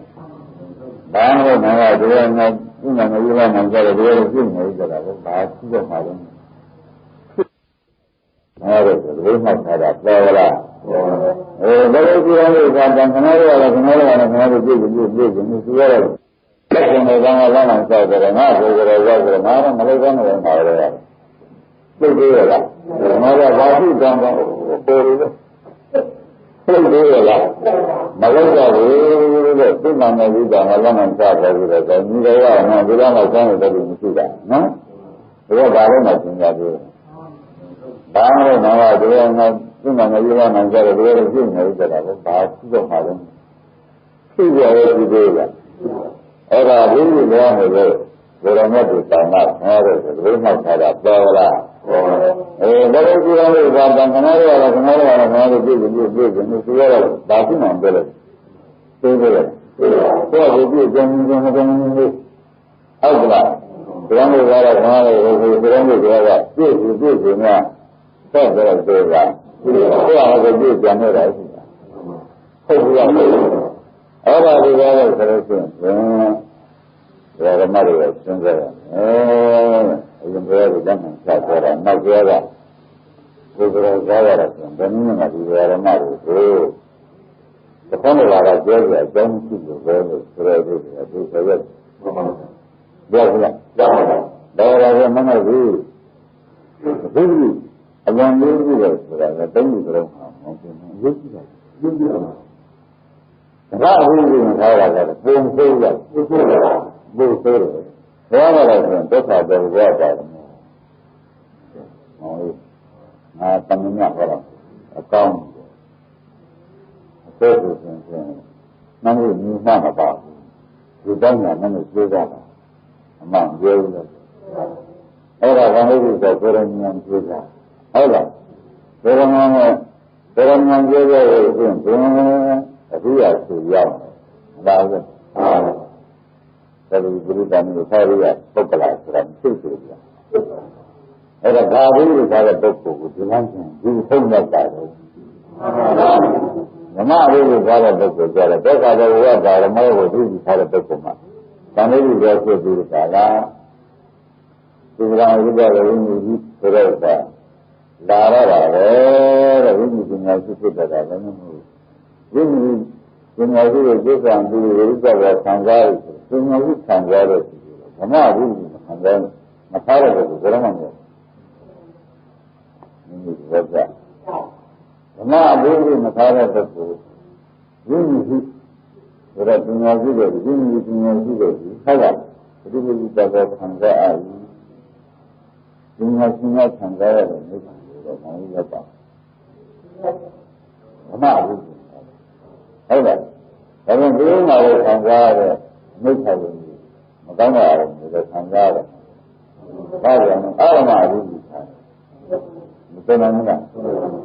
ဘာလို့ငါကဒီကငါသူ့နာမည်ကြီးကမှကြောက်တယ်ဒီလိုပြည့်နေကြတာလို့ဘာရှိတော့မှာလဲအဲ့ဒါဆိုဒီမှာထားတာပေါ်လားဘယ်လိုပြောလို့ကတန်ခဏရတာခဏရတာခဏပြည့်ပြည့်ပြည့်ပြည့်နေသူရတော့လက်ရှင်တွေကလည်းလမ်းအောင်ဆောက်တယ်ငါကိုယ်ကလည်းရောက်တယ်ငါတော့မလို့ကောင်းနေတယ်ပါလေသိသေးရလားငါကဘာဖြစ်ကြမ်းတော့ပေါ်လို့သိသေးရလားမလို့ကြဘူးတဲ့သူ့နာမည်ကြီးကလည်းလမ်းအောင်ဆောက်တယ်ပြီးတော့ညီတော်ကငါဒီလောက်မှဆောင်းတယ်လို့မရှိတာနော်ဒါကဘာလို့မှသင်ကြဘူးဘာလို့ငါကဒီကငါသူ့နာမည်ကြီးကမှကြောက်တယ်ဒီလိုပြည့်နေကြတာလို့ဘာဖြစ်တော့မှာလဲသိကြရဲ့ဒီသေးကအဲ့ဒါဘုရားပြောနေလို့ဘုရားမြတ်ကိုတောင်းတာဟောတယ်ဆိုဒီမှထားတာပေါ်လားဘယ်လိုပြောလို့ဘာတန်ခဏရတာခဏရတာခဏပြည့်ပြည့်ပြည့်ပြည့်နေသူရတော့ဘာဖြစ်မှန်းပြောလို့သိကြတယ်ဘုရားကိုပြည့်ကြံကြံမကြံနေလို့ဟုတ်ကလားဘုရားကိုပြောတော့ခဏလေးဘုရားကိုပြောတော့ပြည့်ပြည့်ပြည့်များဆက်ကြတော့ပြောတာဘုရားကိုပြည့်ကြံနေတာရှိတာဟုတ်ပြီလားအဲ့ဒါဒီကားလို့ဆိုလို့ရှိရင်ဓမ္မတွေစဉ်းစားရတယ်အရင်ကလည်းဓမ္မဆက်ပေါ်တာနောက်ကျတော့ဘုရားကြားရတာဆိုရင်ဘယ်နည်းမှဒီဓမ္မတွေကိုတခါမှလာတော့ပြောပြအကြောင်းရှိလို့ပဲလို့ဆိုရတဲ့သူဆိုရက်ပြောကြလားဒါကမမဘူးဘုရားအလွန်လေးကြီးတယ်ဆိုတာကတုံးလူတော်မှာမဟုတ်ဘူးရုပ်ကြည့်တာရုပ်ကြည့်တာဘာလို့ဒီမှာထားရတာလဲပုံဆိုးရပုံဆိုးတယ်ဘုရားကတော့ဒုက္ခတော့ဘုရားပါတယ်ဟောငါတမန်ညဟောတာအကောင်းအသက်ဆိုရင်နမ်းလို့ညီမမပါဘူးဒီတိုင်းကနမ်းလို့ပြောကြတာအမှန်ပြောလို့အဲ့ဒါဘာလို့ဆိုတော့ကိုရဏဉာဏ်ပြောတာဟုတ်လားကိုရဏဉာဏ်ပြောရရင်ဘယ်အခုရဆူရောက်တယ်ဒါပဲဒါဒီဘုရားမျိုးဆောရရပုဂ္ဂလာဆိုတာသိဆိုကြအဲ့ဒါဘာလို့လဲဆိုတော့ပုဂ္ဂိုလ်ကိုဒီလမ်းချင်းဒီဆုံးမဲ့တာလေဓမ္မအရေးကိုကြားတဲ့ပုဂ္ဂိုလ်ကြတယ်ဒုက္ခတော့ဝတ်တာဓမ္မကိုသိပြီးထားတဲ့ပုဂ္ဂိုလ်မှာသံဃာကြီးရောဖြစ်ပြီးတာလားဒီကံဥပ္ပါဒဝိနည်းကြီးဆိုတော့လာရတာပဲတဲ့ဝိနည်းပညာရှိဖြစ်တာလည်းမဟုတ်ဘူးဝိနည်းပညာရှိရဲ့ကျင့်ကြံပြီးဝိသဝခံစားရပညာရှိခံစားရဓမ္မဝိနည်းခံစားမထားတဲ့ဘယ်တော့မှမဟုတ်ဘူးဒီလိုပဲဓမ္မအဘိဓိမထားတဲ့ပုဂ္ဂိုလ်ဝိနည်းရှိဆိုတော့ပညာရှိတဲ့ဝိနည်းပညာရှိတဲ့ဟုတ်လားဒီလိုမျိုးတော့ခံစားရပညာရှင်ကခံစားရတဲ့နိဗ္ဗာန်ကိုတော့ဘာလို့လဲပါဓမ္မအဘိဓိဟုတ်လားဒါပေမဲ့ဒီမှာလည်းခံစားရတဲ့မိစ္ဆာဝင်မကောင်းတာလည်းခံစားရတယ်။ဒါကြောင့်အာရမအဘိဓိခံမသိနိုင်ဘူးလား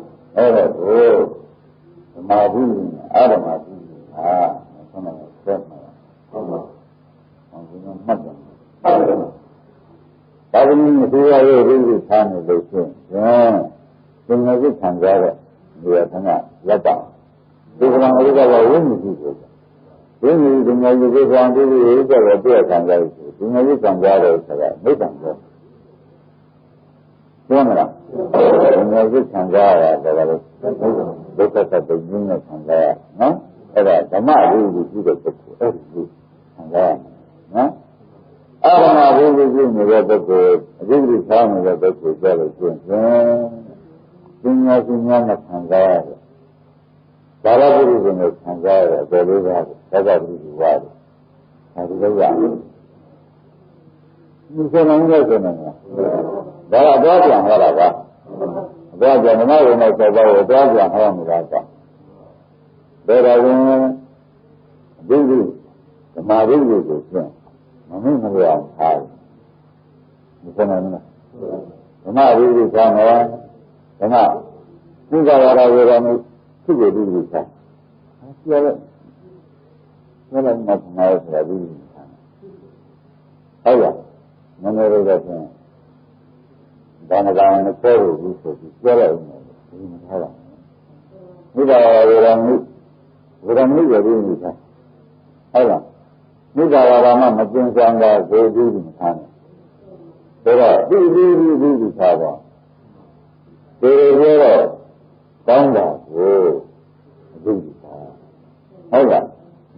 ။အဲ့ဒါကိုဓမ္မအဘိဓိအာရမအဘိဓိဟာဆန္ဒနဲ့ဆက်မှာဟုတ်ပါဘူး။မှတ်တယ်။ဒါကလည်းမသေးရရဲ့အဘိဓိထားနေလို့ရှိရင်သင်္ဃာစိတ်ခံစားတဲ့နေရာကလက်ပါဒီကံအရိကဝိနည်းရှိကိုဝ ဒီငယ်ကြီးကံပြီးပြီးကြတော့ပြည့်ခံကြတယ်ဒီငယ်ကြီးကံကြတယ်ဆိုတာမိတ်ကံကြောပြောမလားဒီငယ်ကြီးခံကြရတယ်ဒါလည်းဒုက္ခသတ္တရင်းနဲ့ခံကြရနော်အဲ့ဒါဓမ္မဝိသုရှိတဲ့ပုဂ္ဂိုလ်အဲ့ဒီခံကြရနော်အာရမဝိသုရှိနေတဲ့ပုဂ္ဂိုလ်အဓိပ္ပာယ်ထားနေတဲ့ပုဂ္ဂိုလ်ပြောလို့ရှိရင်ပညာရှင်များနဲ့ခံကြရတယ်ဒါရပုရိသေနဲ့ခံကြရတယ်အတော်လေးပါသက္ကပတိဝါတယ်အဲဒီလိုရတယ်ဒီစနေနေ့ဆိုနေတယ်ဒါကတော့ပြန်ဟောတာပါတော့ပြန်ဓမ္မဝင်တဲ့စေဘောကိုတော့ပြန်ဟောနေတာကဒါတော်ရင်ဒီဓမ္မရိပ်ကိုပြန်မမင်းမရအောင်ထားတယ်ဒီစနေနေ့ဓမ္မရိပ်ကိုထားမယ်ဓမ္မသင်္ခါရဝေဒနာသူ့ကိုဒီလိုထားပြောလိုက်ဘယ်လိုမှမနာရဆိုတာဒီလိုထားဟုတ်လားမနေရတဲ့ဖြင့်ဒါနကောင်နဲ့ပြောလို့ဒီဆိုပြီးပြောလိုက်တယ်ဒီမထားပါဘူးမိဘဝေဒနာဝေဒနာရဲ့ဒီလိုထားဟုတ်လားမိဘဝါမမကျင်စံတာကိုဒီလိုမထားနဲ့ဒါတော့ဒီထားပါဒီလိုပြောတော့ကောင်းတာကိုအဓိပ္ပာယ်ဟုတ်လား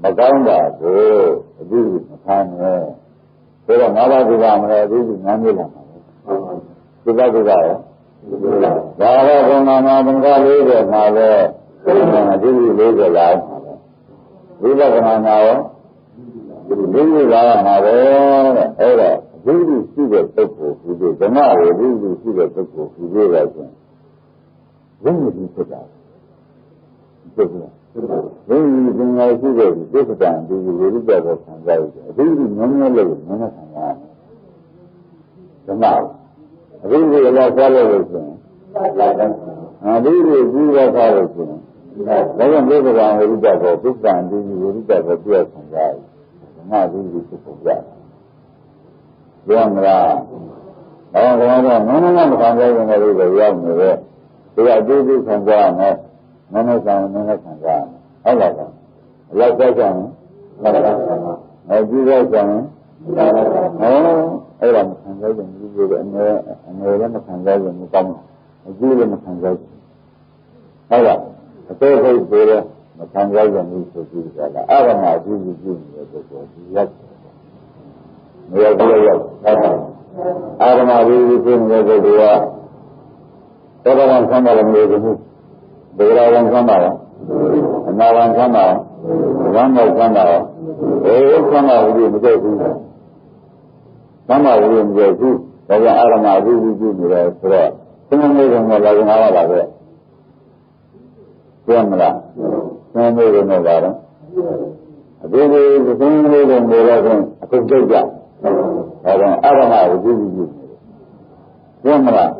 မကောင်းတာကိုအဓိပ္ပာယ်မထားနဲ့ဒါတော့ငါးပါးဒီပါမလဲအဓိပ္ပာယ်ငါးမျိုးလာမှာဒီပါဒီပါရောဒါတော့ဘုံနာမှာဘုံက40မှာလဲအဓိပ္ပာယ်40လာမှာဝိပဿနာမှာရောဒီလိုလာမှာပဲတဲ့အဲ့ဒါအဓိပ္ပာယ်ရှိတဲ့ပုဂ္ဂိုလ်ဒီဓမ္မရဲ့အဓိပ္ပာယ်ရှိတဲ့ပုဂ္ဂိုလ်ဒီလိုပဲဆိုဝိညာဉ်ဖြစ်တာဖြစ်တယ်ဝိညာဉ်ပညာရှိတဲ့ဒီသစ္စာဒီဝိရိယကိုခံစားရတယ်အဓိပ္ပာယ်နည်းနည်းလေးနည်းနည်းခံရတယ်ဓမ္မအဓိပ္ပာယ်လည်းကြားလို့ဆိုရင်အဓိပ္ပာယ်ကြီးရထားလို့ဆိုရင်ဒါကြောင့်သစ္စာဝိရိယကိုသစ္စာဒီဝိရိယကိုပြည့်ခံစားရတယ်ဓမ္မအဓိပ္ပာယ်ဖြစ်ပုံရတယ်ပြောမလားတော့နည်းနည်းမခံစားရင်လည်းရောက်နေတယ်ဒီအတူတူခံကြရမယ်နည်းနည်းဆောင်နည်းနည်းခံကြရမယ်ဟုတ်လားအလောက်ကြကြမယ်ဟုတ်လားအကြည့်ကြကြမယ်အဲ့ဒါမခံကြရင်ဒီလိုအနေလည်းမခံကြရင်မကောင်းဘူးအကြည့်လည်းမခံကြဘူးဟုတ်လားအသေးစိတ်တွေလည်းမခံကြရင်ဒီဆိုပြီးကြတာအဲ့ဒါမှအကြည့်ကြည့်နေတဲ့ပုဂ္ဂိုလ်ဒီရက်မရောက်ဘူးရောက်ဟုတ်ပါအာရမဒီဖြစ်နေတဲ့ပုဂ္ဂိုလ်ကသောတာပန်ဆံပါလည်းမလို့ဘူးဒဂရဝံဆံပါလားအနာဝံဆံပါလားဝမ်းမောက်ဆံပါလားဆံပါဘူးမကြိုက်ဘူးဆံပါဘူးမကြိုက်ဘူးဒါကြောင့်အာရမအဓိပ္ပာယ်ကြည့်နေတယ်ဆိုတော့သင်္မေကလည်းလာရင်အားပါပဲပြောမလားသင်္မေကလည်းပါတော့အဓိပ္ပာယ်သင်္မေကလည်းတော့အခုကြိတ်ကြဒါကြောင့်အာရမအဓိပ္ပာယ်ကြည့်ပြောမလား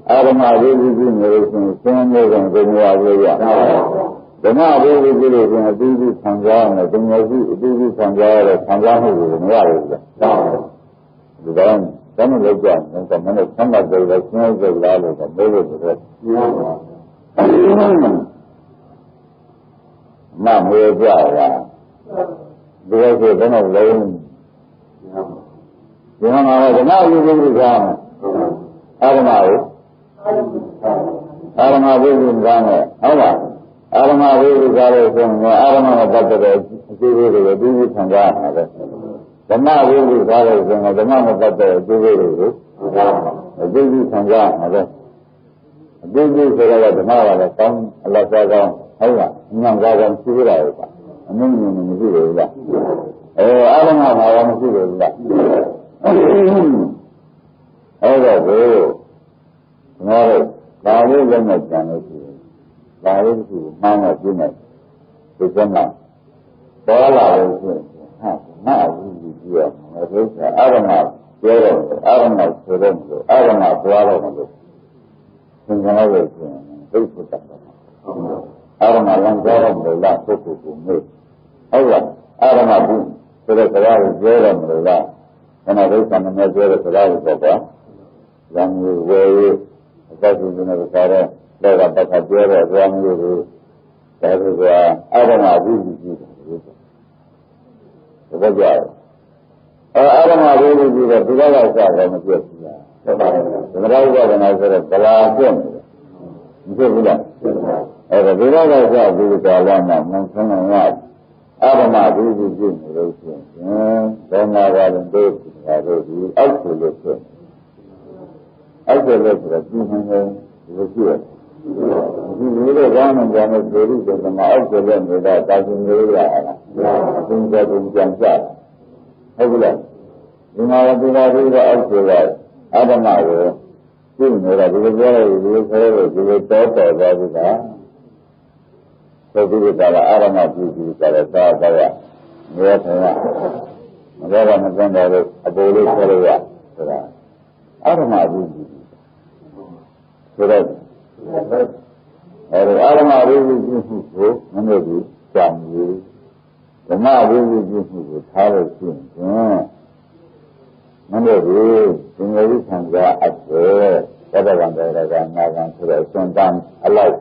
အာရမဝိသုရှိနေလို့ရှိရင်သင်္မေကံကိုမရဘူးရဓမ္မဝိသုရှိလို့ရှိရင်အတူတူခံစားရတယ်ပညာရှိအတူတူခံစားရတဲ့ခံစားမှုကိုမရဘူးကြဒါတော့တမ်းလို့ကြာတယ်ကမနဲ့ဆံပါကြတယ်ဆင်းရဲကြလားလို့ပြောလို့ဆိုတော့မမေးကြတာဒီလိုဆိုတော့လုံးဒီမှာဓမ္မဝိသုရှိကအာရမကိုအာရမဝိသုကားနဲ့ဟုတ်လားအာရမဝိသုကားလို့ဆိုရင်အာရမနဲ့ပတ်သက်တဲ့အကျိုးတွေကိုပြီးပြီးခံစားရမှာပဲဓမ္မဝိသုကားလို့ဆိုရင်ဓမ္မနဲ့ပတ်သက်တဲ့အကျိုးတွေကိုအကျိုးပြီးခံစားရမှာပဲအကျိုးပြီးဆိုတော့ဓမ္မကလည်းကောင်းအလတ်စားကောင်းဟုတ်လားအညံစားကောင်းရှိရတာပဲအနည်းငယ်မရှိဘူးလားအာရမမှာရောမရှိဘူးလားအဲ့တော့ကိုငါတို့ဒါလေးလည်းနဲ့ကြံလို့ရှိရင်ဒါလေးတစ်ခုမှန်းတော့ပြနေဒီကမှာပေါ်လာလို့ရှိရင်ဟာငါ့အကြည့်ကြည့်ရမယ်ဒီကအာရမပြောတော့အာရမဆိုတော့အာရမပွားတော့လို့သင်္ကြန်လို့ရှိရင်ဒိဋ္ဌိတတ်တယ်အာရမလမ်းကြောတော့မလို့လားပုဂ္ဂိုလ်ကိုမေးဟုတ်လားအာရမဘူးဆိုတဲ့စကားကိုပြောတော့မလို့လားခဏဒိဋ္ဌိနဲ့ပြောတဲ့စကားကိုပေါ့ကွာဇံမျိုးဝယ်ရအသက်ရှင်နေတဲ့ကားတော့လောကပတ်ခါပြောတဲ့ဇံမျိုးကိုဒါဆိုအာရမဘူးကြည့်တယ် ဘောကြအာရမလေးကြီးပြီးတော့ဒီကစားတယ်မပြည့်ဘူးလားသမထဥပဒနာဆိုတော့ဗလာပြည့်နေတယ်မဖြစ်ဘူးလားအဲ့ဒါဒီကစားပြီးကာလမှာမဆန်းနိုင်ရအာရမလေးကြီးပြည့်နေလို့ရှိရင်ဘောနာပါရင်တို့ဒါတို့ဒီအောက်ကိုလို့ဖြစ်အောက်ကိုလို့ဆိုတော့ပြည်နေတယ်ဒီလိုရှိရတယ်ဒီလိုတော့ဘာမှမပြောနဲ့ပြည်ပြီးတော့အောက်ကိုလည်းနေတာတာရှင်လေးရတာအသင်္ကြန်ကြံကြဟုတ်ပြီလားဒီမှာဒီလိုတော့အောက်ကိုလည်းအာရမကိုပြည့်နေတာဒီလိုပြောရဒီလိုဆိုတော့ဒီလိုတောတော်သွားပြီလားဆိုပြီးတော့အာရမပြည့်ပြီးတော့သာတော့ရနေရထိုင်ရမတော်မစံတော်လို့အပေါ်လေးဆွဲလို့ရဆိုတာအာရမပြည့်ပြီးဆိုတော့အာရမပြည့်ပြီးမှုကိုမင်းတို့ကကြောင်ပြီးဓမ္မပြည့်ပြီးမှုကိုထားလို့ရှိရင်မင်းတို့ကသင်္ကေတခံစားအပ်တယ်သတ္တဗံတရားကနာဂံဆိုတဲ့အရှင်တန်အလိုက်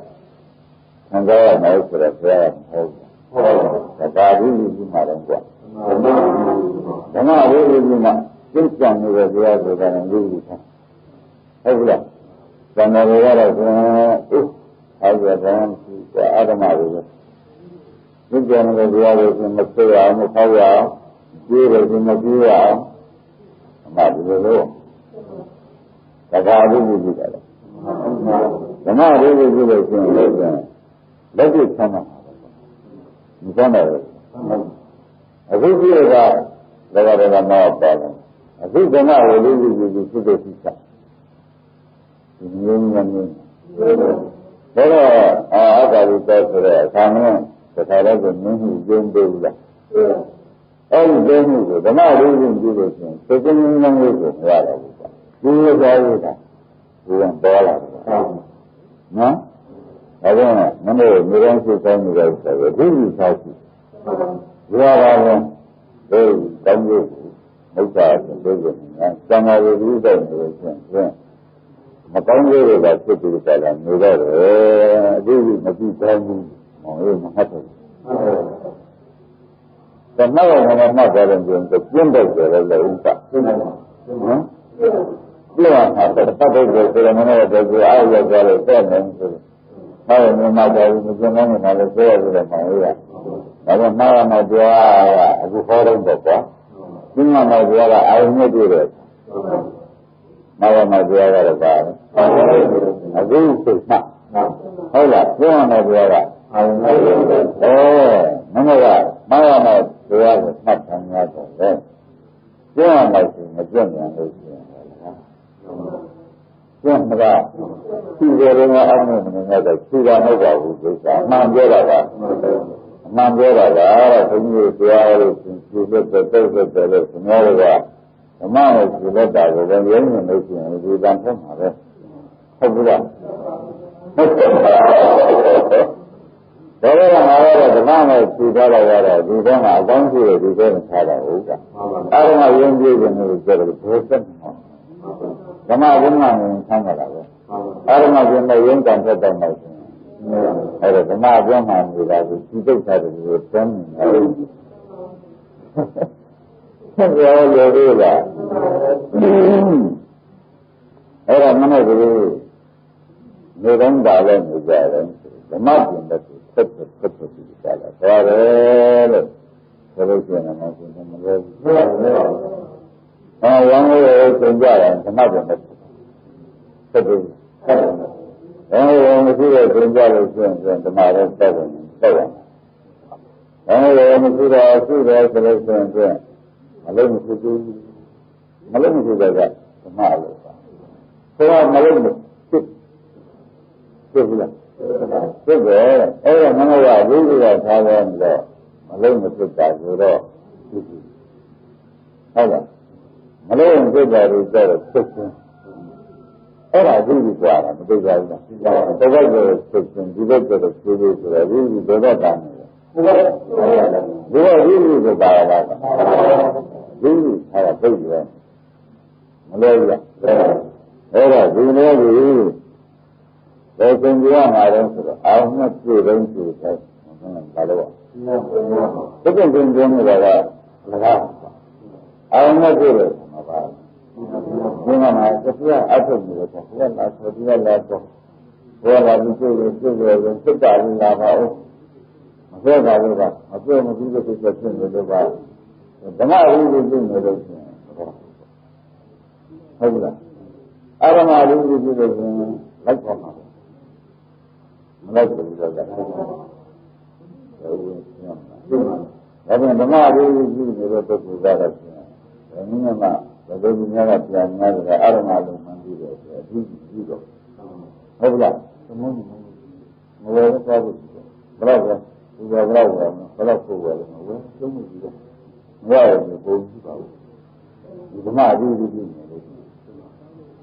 ခံစားရမယ်ဆိုတော့ဘုရားကမဟုတ်ဘူးဒါပြည့်ပြီးမှတော့ကွာဓမ္မပြည့်ပြီးမှသိကြံနေတဲ့ဘုရားဆိုတာလည်းပြည့်ပြီးသားဟုတ်ပြီလားသံဃာတွေကတော့အားရတဲ့ရှိအာရမတွေသိကြံနေတဲ့ဘုရားတွေကမဆွေးအောင်မဖောက်ရအောင်ပြေးတယ်မပြေးရအောင်အမှဒီလိုလို့တရားအမှုကြီးတယ်ဓမ္မအမှုကြီးလို့ရှိရင်လည်းလက်တွေ့ဆန်းမှာမဆန်းတယ်အခုကြည့်ရတာတော့မောပါတယ်အခုဓမ္မဝိလိကြီးဖြစ်တဲ့သိချဒီမျိုးမျိုးဒါတော့အာသာရိတောဆိုတဲ့အခါမျိုးတစ်ခါတော့မင်းမှုကျုံးပေးဘူးလားအဲဒီကျုံးမှုကိုဓမ္မဝိလိကြီးလို့ရှိရင်သိချင်းမျိုးမျိုးကိုမရတော့ဘူးဒီလိုသွားရတာဒီကပေါ်လာတယ်နော်ဒါကြောင့်မင်းတို့မြေတိုင်းစိတ်တိုင်းနေလိုက်ဆိုတော့ဒီလိုသားရှိဒီဟာကလည်းဒီကောင်းကျိုးမုတ်တာဆိုလို့ရတယ်သံဃာဝိလိတဲ့လို့ရှိရင်မကောင်းကျိုးတွေကဖြစ်ပြီးကြတာနေတော့တယ်အဒီမကြည့်ကောင်းဘူးမဟုတ်မဟုတ်ဘူးဓမ္မရဲ့ငါမှတ်ကြတယ်ဆိုရင်ကျင့်တဲ့တယ်လည်းဥပ္ပနော်ပြရတာတတ်တဲ့ဆိုရင်မနေ့ကတည်းကအားရကြလို့တဲ့နေဆိုတော့ဟာမြန်မာတော်မကျင်းနိုင်တယ်လည်းပြောရတယ်မှန်ရဒါပေမဲ့မှားရမှာတရားကအခုဟောတော့ပေါ့ကွာဒီမှာမှာတရားကအာရုံနဲ့တွေ့တယ်မှားရမှာတရားကတော့ပါအခုစိတ်မှဟုတ်လားပြောရမယ်တရားကအာရုံနဲ့တွေ့တယ်မနေ့ကမှားရမှာတရားကိုမှတ်ထားရတော့လေပြောရမယ်ဆိုမပြတ်နိုင်လို့ရှိရင်ကျင့်မလားသူ့ရဲ့ငါအောင်နေနေတော့သူကမဟုတ်ပါဘူးကိစ္စအမှန်ပြောတာကအမှန်ပြောတာကဘုန်းကြီးတရားလို့သူလက်သက်သက်သက်လို့သမောကဓမ္မနဲ့သူလက်တာကိုလည်းရင်းနေလို့ရှိရင်ဒီကံဖက်မှာပဲဟုတ်ဘူးလားဒါလည်းငါကတော့ဓမ္မနဲ့သူသွားတော့ရတော့ဒီထဲမှာအကောင်းကြီးတွေဒီထဲမှာထားတာဟုတ်ကဲ့အဲ့ဒါမှရင်းပြည့်တယ်လို့ပြောတယ်ဘယ်သက်မှာဓမ္မဝိညာဉ်ကိုဆန်းကြတာပဲအာရမကျင်းတဲ့ရင်းကံဖက်တော့မှဆိုအဲ့ဒါဓမ္မပြောင်းမှနေတာကိုဒီသိက္ခာတွေကိုတန်းနေတယ်ဆက်ပြောလို့ရတာအဲ့ဒါမနဲ့ကလေးနေတိုင်းပါလဲနေကြတယ်ဓမ္မပြင်တဲ့ဆက်ပြီးကြတာဒါပဲလို့ဆိုလို့ရှိရင်လည်းမလို့ဘူးဝမ်းလေးကိုသင်ကြတယ်ဓမ္မပြင်တဲ့ဆက်ပြီးမရှိတဲ့သင်ကြလို့ရှိရင်ဓမ္မရဲ့ဆက်တယ်ဆက်ရတယ်မရှိတော့ရှိတယ်ဆိုလို့ရှိရင်မလုံးမရှိဘူးမလုံးမရှိတဲ့ကဓမ္မလို့ဆိုတော့မလုံးဖြစ်ဘူးလားဖြစ်တယ်အဲ့ဒါမနရဝိရိယထားတယ်လို့မလုံးမဖြစ်တာဆိုတော့ဟုတ်လားမလုံးဖြစ်တယ်လို့ဆိုတော့ဖြစ်ခြင်းအဲ့ဒါဒီလိုကြာတာမသိကြဘူးလားတပတ်ကျတော့ဖြစ်ခြင်းဒီဘက်ကျတော့ဖြည်းဖြည်းဆိုတော့ဒီဘယ်တော့တာလဲဒီကဒီလိုပါလာတာဒီလိုထားတာပြည့်တယ်မလဲဘူးလားအဲ့ဒါဒီလိုကြီးဘယ်သင်ပြရမှာလဲဆိုတော့အာဟုပြည့်တိုင်းပြည့်တယ်ဘာလို့လဲဒီကသင်ပြနေတာက နဲ့တွေ့တယ်မှာပါဒီမှာတရားအထုတ်နေတယ်ပေါ့ဘုရားလာဆိုတရားလာတော့ဘုရားလာပြီးတွေ့တယ်စိတ်တာဝင်လာပါဦးမပြောတာလို့ကမပြောမပြီးတဲ့စိတ်ဖြစ်နေလို့ပါဓမ္မရင်းကြီးဖြစ်နေလို့ရှိရင်ဟုတ်လားအာရမရင်းကြီးဖြစ်လို့ရှိရင်လိုက်ပါမှာမလိုက်ဘူးတော့ဒါပြန်ဓမ္မရင်းကြီးနေတဲ့ပုဂ္ဂိုလ်ကတော့ဘယ်နည်းမှဘယ်လိုများကပြန်များတယ်အာရမလုံးမှန်ပြီးတော့အထူးပြီးတော့ဟုတ်လားသမုန်းမဝယ်တော့ဘူးဘယ်တော့ဒီဘယ်တော့ဘယ်တော့ကိုယ်ဝယ်လဲမဝယ်သုံးမှုပြီးတော့မရဘူးပုံကြည့်ပါဦးဒီဓမ္မအတူတူပြီးနေလို့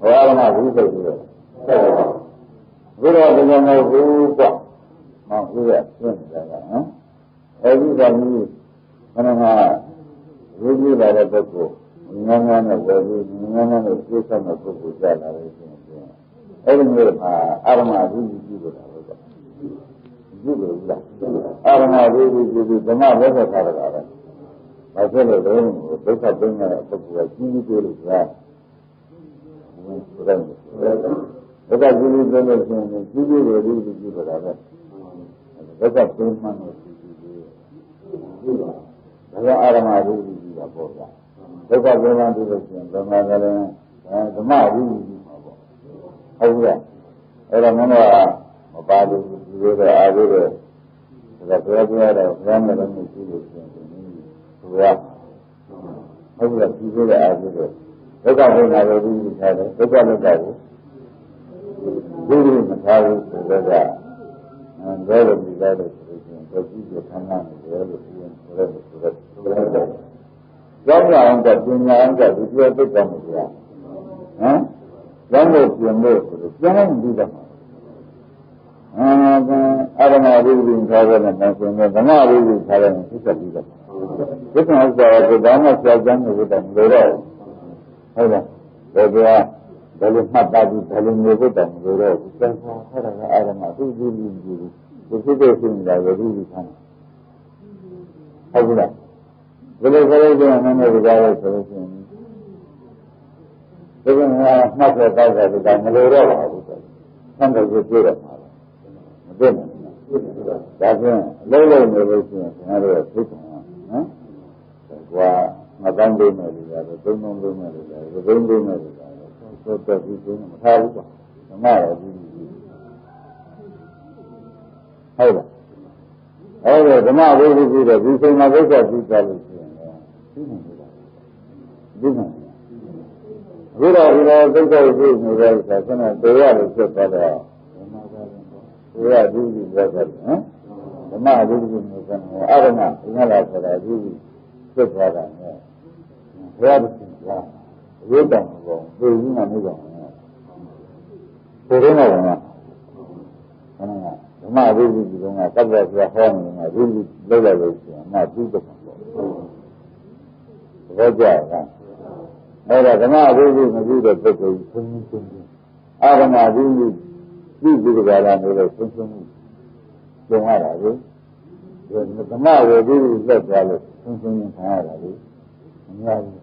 ဟောဓမ္မဘုရားဆိုတော့ဘုရားဒီလိုမျိုးဘူးကွမောင်ဦးရပြင့်ကြတာနော်အဲဒီကမျိုးခဏကဝိပဿနာတဲ့ပုဂ္ဂိုလ်ငန်းငန်းနဲ့ဝယ်ပြီးငန်းငန်းနဲ့သိစတဲ့ပုဂ္ဂိုလ်ကြလာလို့ရှိရင်အဲဒီမျိုးမှာအာရမဘုရားကြည့်လို့တာပဲကြည့်လို့လားအာရမဘုရားကြည့်ပြီးဓမ္မလက်ဆက်ထားတာပဲဘာဖြစ်လို့လဲဒုက္ခသိမ်းရတဲ့ပုဂ္ဂိုလ်ကကြီးကြီးတွေ့လို့ဆိုတာဒုက္ခကြီးကြီးတွေ့လို့ရှိရင်ကြီးကြီးတွေဒီလိုကြည့်တာပဲဒုက္ခသိမ်းမှန်းလို့ကြီးကြီးတွေ့ဒါကြောင့်အာရမဘုရားကြည့်တာပေါ့ဗျာဒုက္ခသိမ်းမှန်းတွေ့လို့ရှိရင်ဓမ္မကလည်းဓမ္မဘုရားကြည့်မှာပေါ့ဟုတ်ကဲ့အဲ့ဒါမင်းတို့ကမပါလို့ဒီလိုတော့အားလို့တော့ဒါပြောတော့ဘုရားနဲ့လည်းမရှိလို့ရှိရင်ဘုရားဟုတ်ကဲ့ဒီလိုလည်းအားလို့တော့ဒုက္ခသိမ်းတာပဲဒီလိုထားတယ်ဒုက္ခလက်တာကိုဒီလိုမထားဘူးဆိုတော့ကဘယ်လိုဒီလိုလဲဆိုရင်ဒုက္ခကိုခံရနေတယ်လို့ပြောရင်ဆိုတော့ကျောင်းအောင်ကပညာအောင်ကဒီလိုသိတယ်မဟုတ်လားကျောင်းလို့ပြင်လို့ဆိုတော့ကျောင်းပြီးတော့အာရမရူပင်းထားတဲ့နဲ့ဆိုရင်ဓမ္မရူပင်းထားတဲ့နဲ့ဖြစ်ပြီးတော့ဒီကနေ့ဆိုတော့ဒါမှဆောက်ကြမ်းလို့တော့မလိုတော့ဟုတ်လားဘယ်လိုမှတ်သားပြီးဘယ်လိုမျိုးဖြစ်တယ်မလိုတော့ဒီကံဆောင်ဟောတာကအာရမသူ့ကြီးကြီးဒီဖြစ်တဲ့ရှင်လာရူပင်းထားဟုတ်လားဘယ်လိုဆိုလို့ရှိရင်လည်းဒီကားလို့ဆိုလို့ရှိရင်ဒီကနေ့မှတ်တဲ့တောက်တဲ့ကမလိုတော့ပါဘူးဆန်းတယ်ကိုပြောရမှာမသိဘူးဒါဖြင့်လုံးလုံးနေလို့ရှိရင်ခင်ဗျားတို့သိတယ်နော်ကွာမတန်းသေးမယ်လို့ရတယ်သုံးလုံးလုံးမယ်လို့ရတယ်သုံးလုံးမယ်လို့ရတယ်ဆိုတော့ဒီကုန်းမထားဘူးကွာဓမ္မရဘူးဟုတ်လားအဲ့ဒါဓမ္မဝိသုပြီးတော့ဒီချိန်မှာဒုက္ခပြီးသွားလို့ရှိရင်ဒီမှာဘုရားဒီလိုဒုက္ခပြီးနေတဲ့အခါကျတော့တရားလို့ဖြစ်သွားတော့ဘုရားဒီလိုပြောတယ်နော်ဓမ္မဝိသုမျိုးကအာရမအင်္ဂလာဆိုတာဒီဖြစ်သွားတာနဲ့ဘုရားရှင်ကဝိတ္တံဘောသိကြီးမှမဟုတ်ပါဘူးဘုရားတော်ကဓမ္မဝိသုကကတ္တဝါဟောနေမှာဒီလိုလောက်လိုက်လို့ရှိရင်မှပြီးတော့ပေါ့ဘောကြတာအဲ့ဒါဓမ္မဝိသုမပြီးတဲ့ပုဂ္ဂိုလ်ကိုဆုံးအာရမဝိသုပြီးပြီးကြတာမျိုးလို့ဆုံးမှုကျုံရတာလေဓမ္မဝိသုလက်သွားလို့ဆုံးရင်ခံရတာလေအများကြီး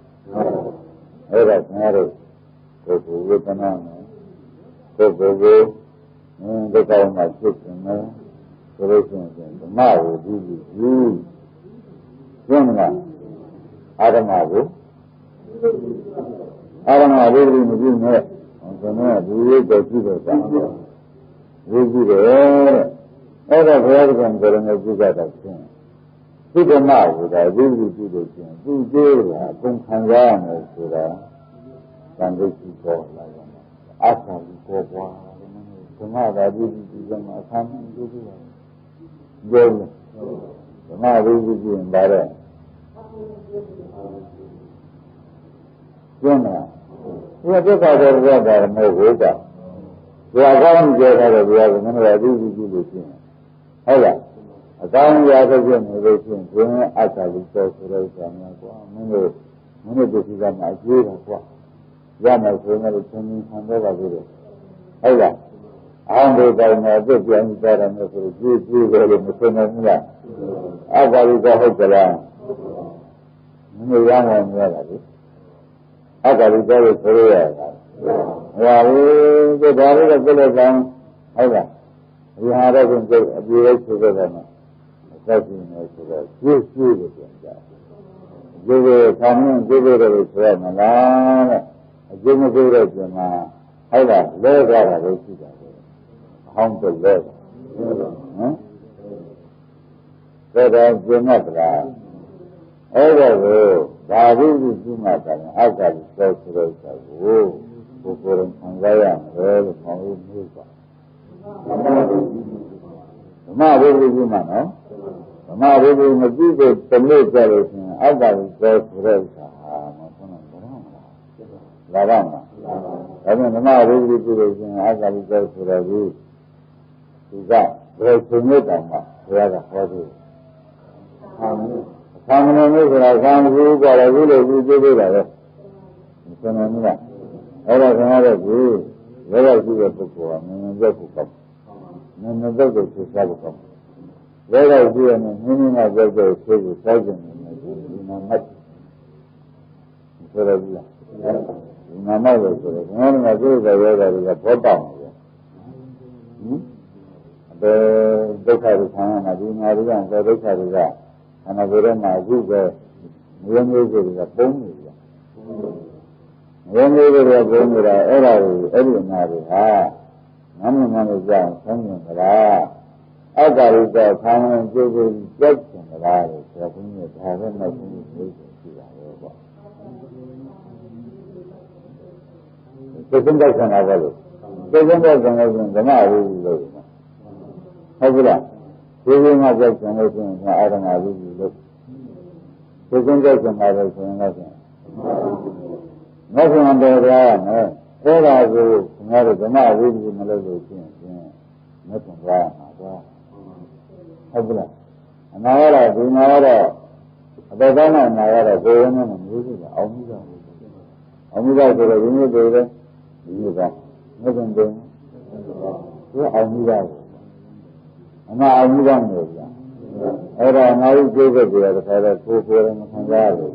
အဲ့ဒါခင်ဗျားတို့ကိုယ်ကိုဝေဒနာနဲ့ကိုယ်ကိုဒုက္ခမှာဖြစ်နေတယ်ဆိုလို့ရှိရင်ဓမ္မဝိသုယူကျင်းလာအာရမကိုအာရမဝိသုမပြုနဲ့ဘယ်နဲ့ဒီလိုကြည့်တော့တာဝိသုတယ်အဲ့ဒါဘုရားကံကြရနေကြည့်ကြတာချင်းသုဓမ္မကိုဒါဝိသုပြုလို့ချင်းသူ့ကျေးကအကုန်ခံရမယ်ဆိုတာသံဃိရှိပေါ်လာတယ်အာသာကြီးပေါ်ပွားဓမ္မသာဝိသုပြုကမှအခါမှန်ကြည့်ကြတယ်ပြောတယ်ဓမ္မဝိသုပြုရင်ပါတော့ကျင်းလားဒီဒုက္ခတော်ရတာမဟုတ်ဘူးကဘုရားကောင်းပြောထားတဲ့ဘုရားကမင်းတို့အတူတူကြည့်လို့ရှိရင်ဟုတ်လားအကောင်းရာသက်ဖြစ်နေလို့ရှိရင်ဘုရားအသာလူတော်ဆိုတဲ့ဆရာများကွာမင်းတို့ဒီစီကမှအကျိုးတော့ကွာရမယ်ဆိုရင်လည်းသင်္ကြန်ခံတော့ပါသေးတယ်ဟုတ်လားအောင်တို့တိုင်မှာအစ်ပြန်ကြတယ်လို့ဆိုကြည့်ကြည့်တယ်လို့မဆိုနိုင်ဘူးလားအသာလူတော်ဟုတ်ကြလားမင်းတို့ရမယ်များလားလေ Akari Dari Korea. The Dari of Telegram, Ava. We had a good abuse to the Lama. Assassin was the few with them. Give it coming, give it a return. A give it a return. Ava, Lord, I will see that. Home to live. That I do not lie. Overall, Babu is do not lie. I got it so to those who put in Hungary and all of my own music. The Maru is do not know. The Maru is a big generation. I got it so to those Lavana. I mean, the Maru is do it. I got it so to those. That was to meet them. We are the Hadu. Coming on this, I can't do what I really do. So, Namina, all of another view, whether I do a book or a book come. None of those to Sabbath. Whether I do any meaning of the table, sergeant, in my much. In my mother, one of those I read is a bottom. The Dokari Khan, I do not even the Dokari. And I would have my Google, when we did a bone. When we did a bone, every night, Mamma is down, something that I got it there, common and give it rejection that I was having it, having nothing to do with it. The conduction of it. The conduction of the night is low. How would I? Giving my objection is I don't know. The conduction of it is nothing. Nothing under the iron, all I do, not the night, really, melody, nothing wrong. How would I? And I do not the Dana and I had a going and music, Omega to the Vinny Data, nothing doing. Omega. And now I'm done with that. Era now gave it there, the father, 4 and Hungary.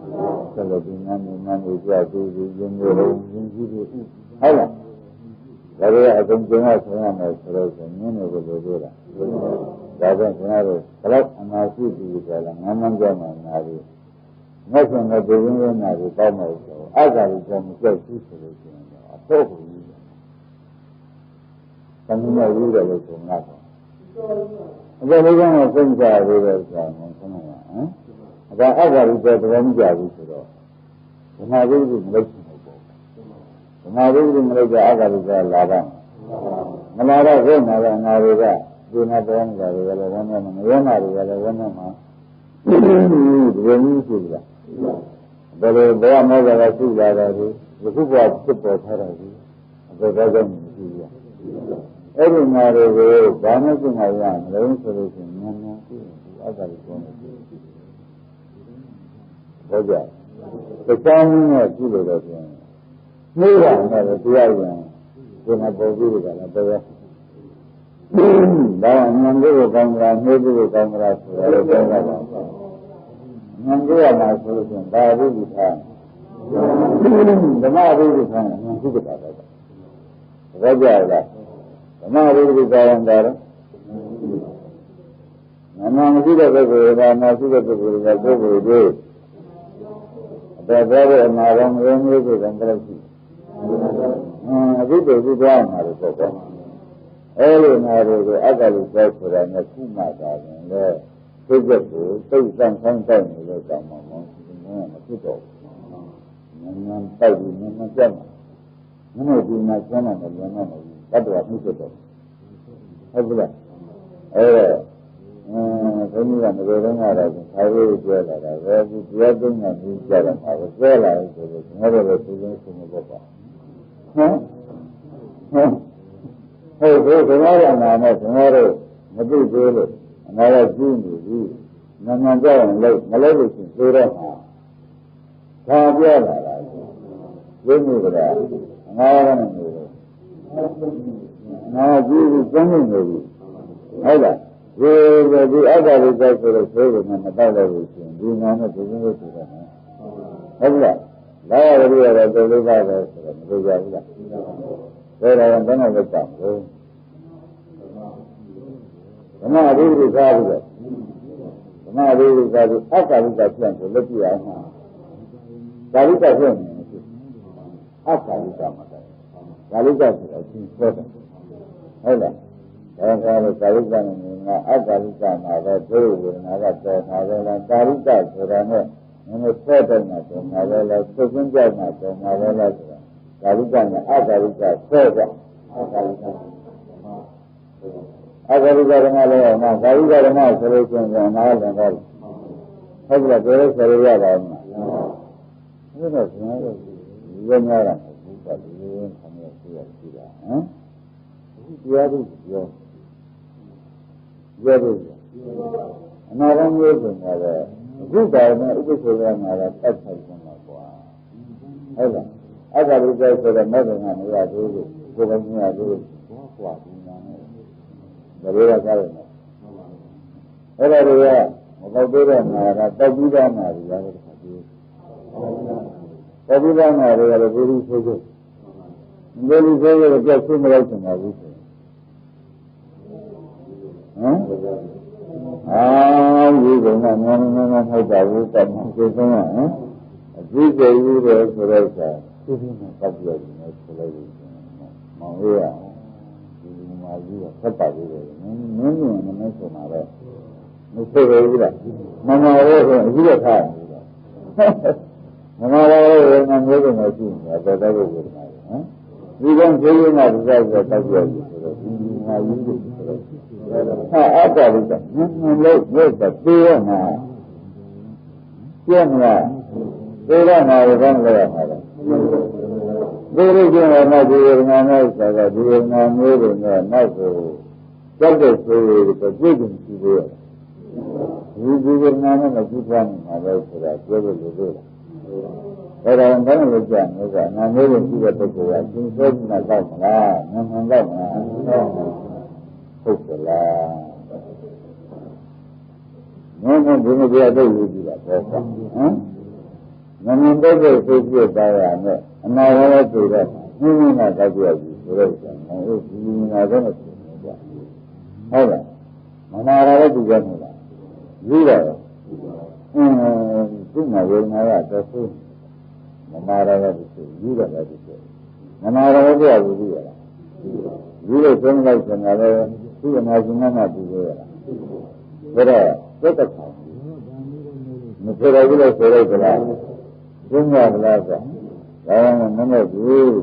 So the man is there to the General. Hello. That is, I think, do not remember as far as the meaning of the Dora. Rather than another, collect and I see the Dora, and I'm going to marry. Nothing that the women are the farmers. I got it from the peaceful. I told you. Something I read a little from that. Then we're going to think that we were going about other people from Javi to go. When I read it, when I read it, I got it there, Lava. When I read it, I read it. Do not run the other one, when I read the other one, when you see that. But they are not that I see that I do. The people are super therapy. They doesn't see that. Every night I go, damaging I am, living solution, no, I got it going to do. Okay. The timing of people that one. Neither never do I want. When I go do it, I do it. Then will come around, maybe will come around. Nandura my solution, that will be time. The more will be time, and think about it. Raja. The man will be going there. And I'm see the people, and I see the people that go with it. The brother and my own room is embarrassing. I did the ground, I was early night, the other is there for an Akuma garden, there. Take some time to look at my mom, and a people. And I'm fighting in my channel. You know, be my channel, and you're not. That was miserable. How do that? When you want to go in, I really feel that I was dreading and you get them. I was realized that it was never a feeling from the book. Hey, tomorrow, maybe really, another June, None late, Malaysian, Surah. Can't be that. Give me that. And I want to do now, Jesus sending maybe. Either. The other results for the saving and the other routine. Do you know what to do with it? Either. လာရလို့ရတော့ဒုက္ခပဲဆိုတော့မလို့ကြဘူးလားဒါတော့ဘယ်နဲ့လောက်ကြမလို့ဓမ္မအဘိဓိကားပြီးတော့ဓမ္မအဘိဓိကားပြီးအက္ခလိကပြန်ဆိုလက်ပြအောင်မှာကာလိကပြန်နေတယ်အက္ခလိကမှာကာလိကဆိုတော့ရှင်းပြောတယ်ဟုတ်လားဒါကလည်းကာလိကနဲ့ငါအက္ခလိကမှာတော့ဒုဝေဒနာကပေါ်မှာပဲလားကာလိကဆိုတာနဲ့နည်းနည်းဆက်တဲ့မှာပေါ်မှာပဲလားသုတ်ချင်းကြောက်မှာပေါ်မှာပဲလားဆိုတာကာလိကနဲ့အက္ခလိကဆက်ကြအက္ခလိကအဂရိကဓမ္မလည်းအောင်ကာယိကဓမ္မဆိုလို့ရှိရင်နားလည်တော့ဟုတ်ကဲ့ပြောလို့ဆိုရရပါမှာဒါတော့ကျွန်တော်တို့ရင်းများတာဘုရားဒီရင်ခံရရှိရရှိတာဟမ်ဒီတရားတွေပြောတယ်အနာဂတ်မျိုးဆိုတာကအခုတိုင်နဲ့ဥပ္ပစေရမှာတော့တတ်ထိုက်ဆုံးပါကွာဟုတ်လားအဂရိကဆိုတော့မဲ့ကမရသေးဘူးကိုယ်ကမရသေးဘူးဘာကွာဒီနာနဲ့ဒါတွေကကြားရတယ်အဲ့ဒါတွေကမပေါက်သေးတဲ့နာကတောက်ပြီးသားနာတွေရတယ်ခါကြည့်တောက်ပြီးသားနာတွေကလည်းဘုရားဆိုဆိုဘုရားဆိုဆိုကြောက်ဆွမလိုက်ချင်ပါဘူးဟမ်ဒီကုန်းကနည်းနည်းဟုတ်ပါဘူးတတ်မှသိဆုံးရဟမ်အကြည့်ကြည့်ရတဲ့ဆိုတော့သာသိပြီးမှတောက်ပြရတယ်ဆိုလိုက်လို့မောင်ရအောင်မာကြီးကဆက်ပါသေးတယ်နင်းနင်းဆိုတာတော့မသိဘူးလားမမရောဆိုအကြီးကထားတယ်မမရောငါမျိုးစုံမရှိဘူးတော်တော်ကိုပြောတယ်ဟမ်ဒီကောင်ကျေးဇူးနာဒီကဆိုတောက်ပြရည်ဆိုတော့ဒီမာကြီးတွေဆိုတော့ဟာအတ္တလိကနင်းလို့လို့ပြေးရမှာပြည့်မလားပြေးရမှာဘာလို့လဲမှာလဲဒီလိုကျင်းတော့ဒီဝေဒနာနဲ့ဆိုတာဒီဝေဒနာမျိုးတွေနဲ့နောက်ကိုကြောက်တဲ့ဆိုရတော့ပြည့်စုံရှိသေးတယ်ဒီဝေဒနာနဲ့မကြည့်သွားနိုင်ပါဘူးဆိုတာပြောလို့လို့လားဒါတော့ဘယ်လိုကြမ်းလဲကနာမျိုးတွေရှိတဲ့ပုဂ္ဂိုလ်ကသင်စေကြမှာတော့မလားမမှန်တော့မလားဟုတ်ကလားမင်းကဒီနေ့ကြတော့ယူကြည့်တာပေါ့ဟမ်မမြင်တဲ့စိတ်ဖြစ်သွားရမယ်အနာရောတွေ့တော့နှင်းနှင်းကတောက်ပြရည်ဆိုတော့ဒီနာတော့မဖြစ်ဘူးကွာဟုတ်လားမနာရတဲ့သူကမလားယူတော့သူ့မှာဝေဒနာကတော့ဆိုးမနာရတဲ့သူယူတော့လည်းသူမနာရတဲ့ပြောဘူးယူရလားယူလို့ဆုံးလိုက်ဆင်တာလည်းသူ့အနာရှင်မှပူရတာဒါတော့သက်သက်ခံမဖြစ်ရဘူးလို့ဆိုလိုက်ကြလားကျင်းရလားဆိုဒါမှမဟုတ်ဘူး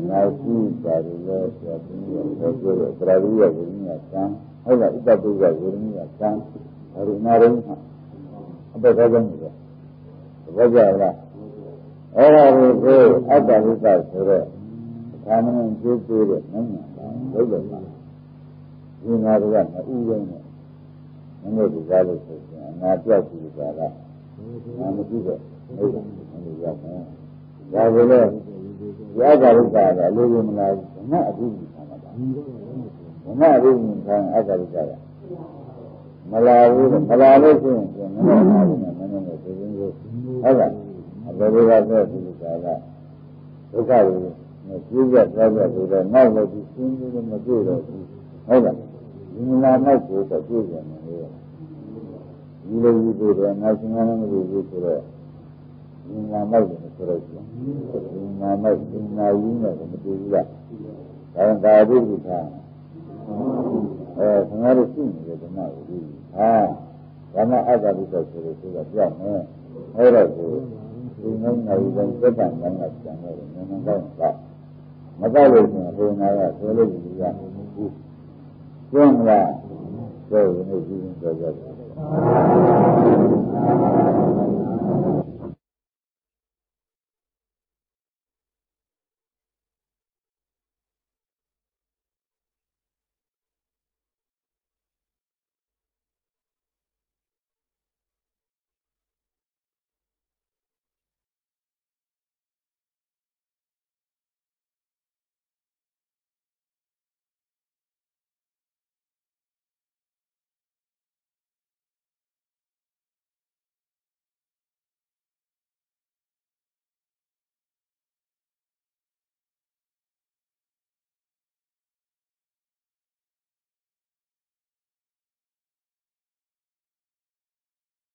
နာရှိပါတယ်လို့ဆိုပြီးတော့ပြောတယ်ပရာဝိယဝိညာဉ်ကံဟုတ်လားဥပပုဂ္ဂဝိညာဉ်ကံအဲဒီနာရုံးအပ္ပဒါကြောင့်လေဘောကြလားအဲ့ဒါကိုအတ္တဝိသဆိုတော့သာမန်ကျိုးကျိုးတဲ့နိုင်ငံကလုပ်တယ်ပါဒီနာတွေကမဥရင်းနဲ့မင်းတို့ဒီကားလို့ဆိုရင်အနာပြောက်ပြီးကြတာငါမကြည့်တော့ဟုတ်တယ်အဲ့လိုရောက်မယ်ဒါဆိုတော့ရတာရုပ်ကလည်းလိုလိုမလားဘုမအဘိဓိခံတာပါဘုမအဘိဓိခံအတ္တရုပ်ကမလာဘူးမလာလို့ရှိရင်မင်းတို့အားလုံးနဲ့မင်းတို့ဒီလိုဟုတ်လားအဘိဓိကတော့ဒီကဒုက္ခတွေနဲ့ပြည့်ရသွားကြဆိုတော့နောက်လည်းဒီရှင်းပြီးမတွေ့တော့ဘူးဟုတ်လားဒီနာနောက်ကိုတော့ပြည့်ရမယ်လေဒီလိုကြီးတွေ့တယ်ငါစဉ်းစားနေလို့ဆိုတော့ဒီနာနောက်ကိုဆိုတော့ဒီနာနောက်ဒီနာယူနေတယ်မတွေ့ဘူးလားဒါသာဓုကိသာခင်ဗျားတို့ရှိနေတယ်ဓမ္မဝိဓိဟာဓမ္မအတ္တလိဆိုလို့ဆိုတာပြောင်းမယ်အဲ့တော့ဒီငုံနေရင်သက်တမ်းကကျန်တယ်နည်းနည်းတော့မတော့လို့ရှိရင်ဘုရားကဆိုလို့ဒီကဘူးကျင်းလားဆိုရင်ဒီလိုပြောကြတယ်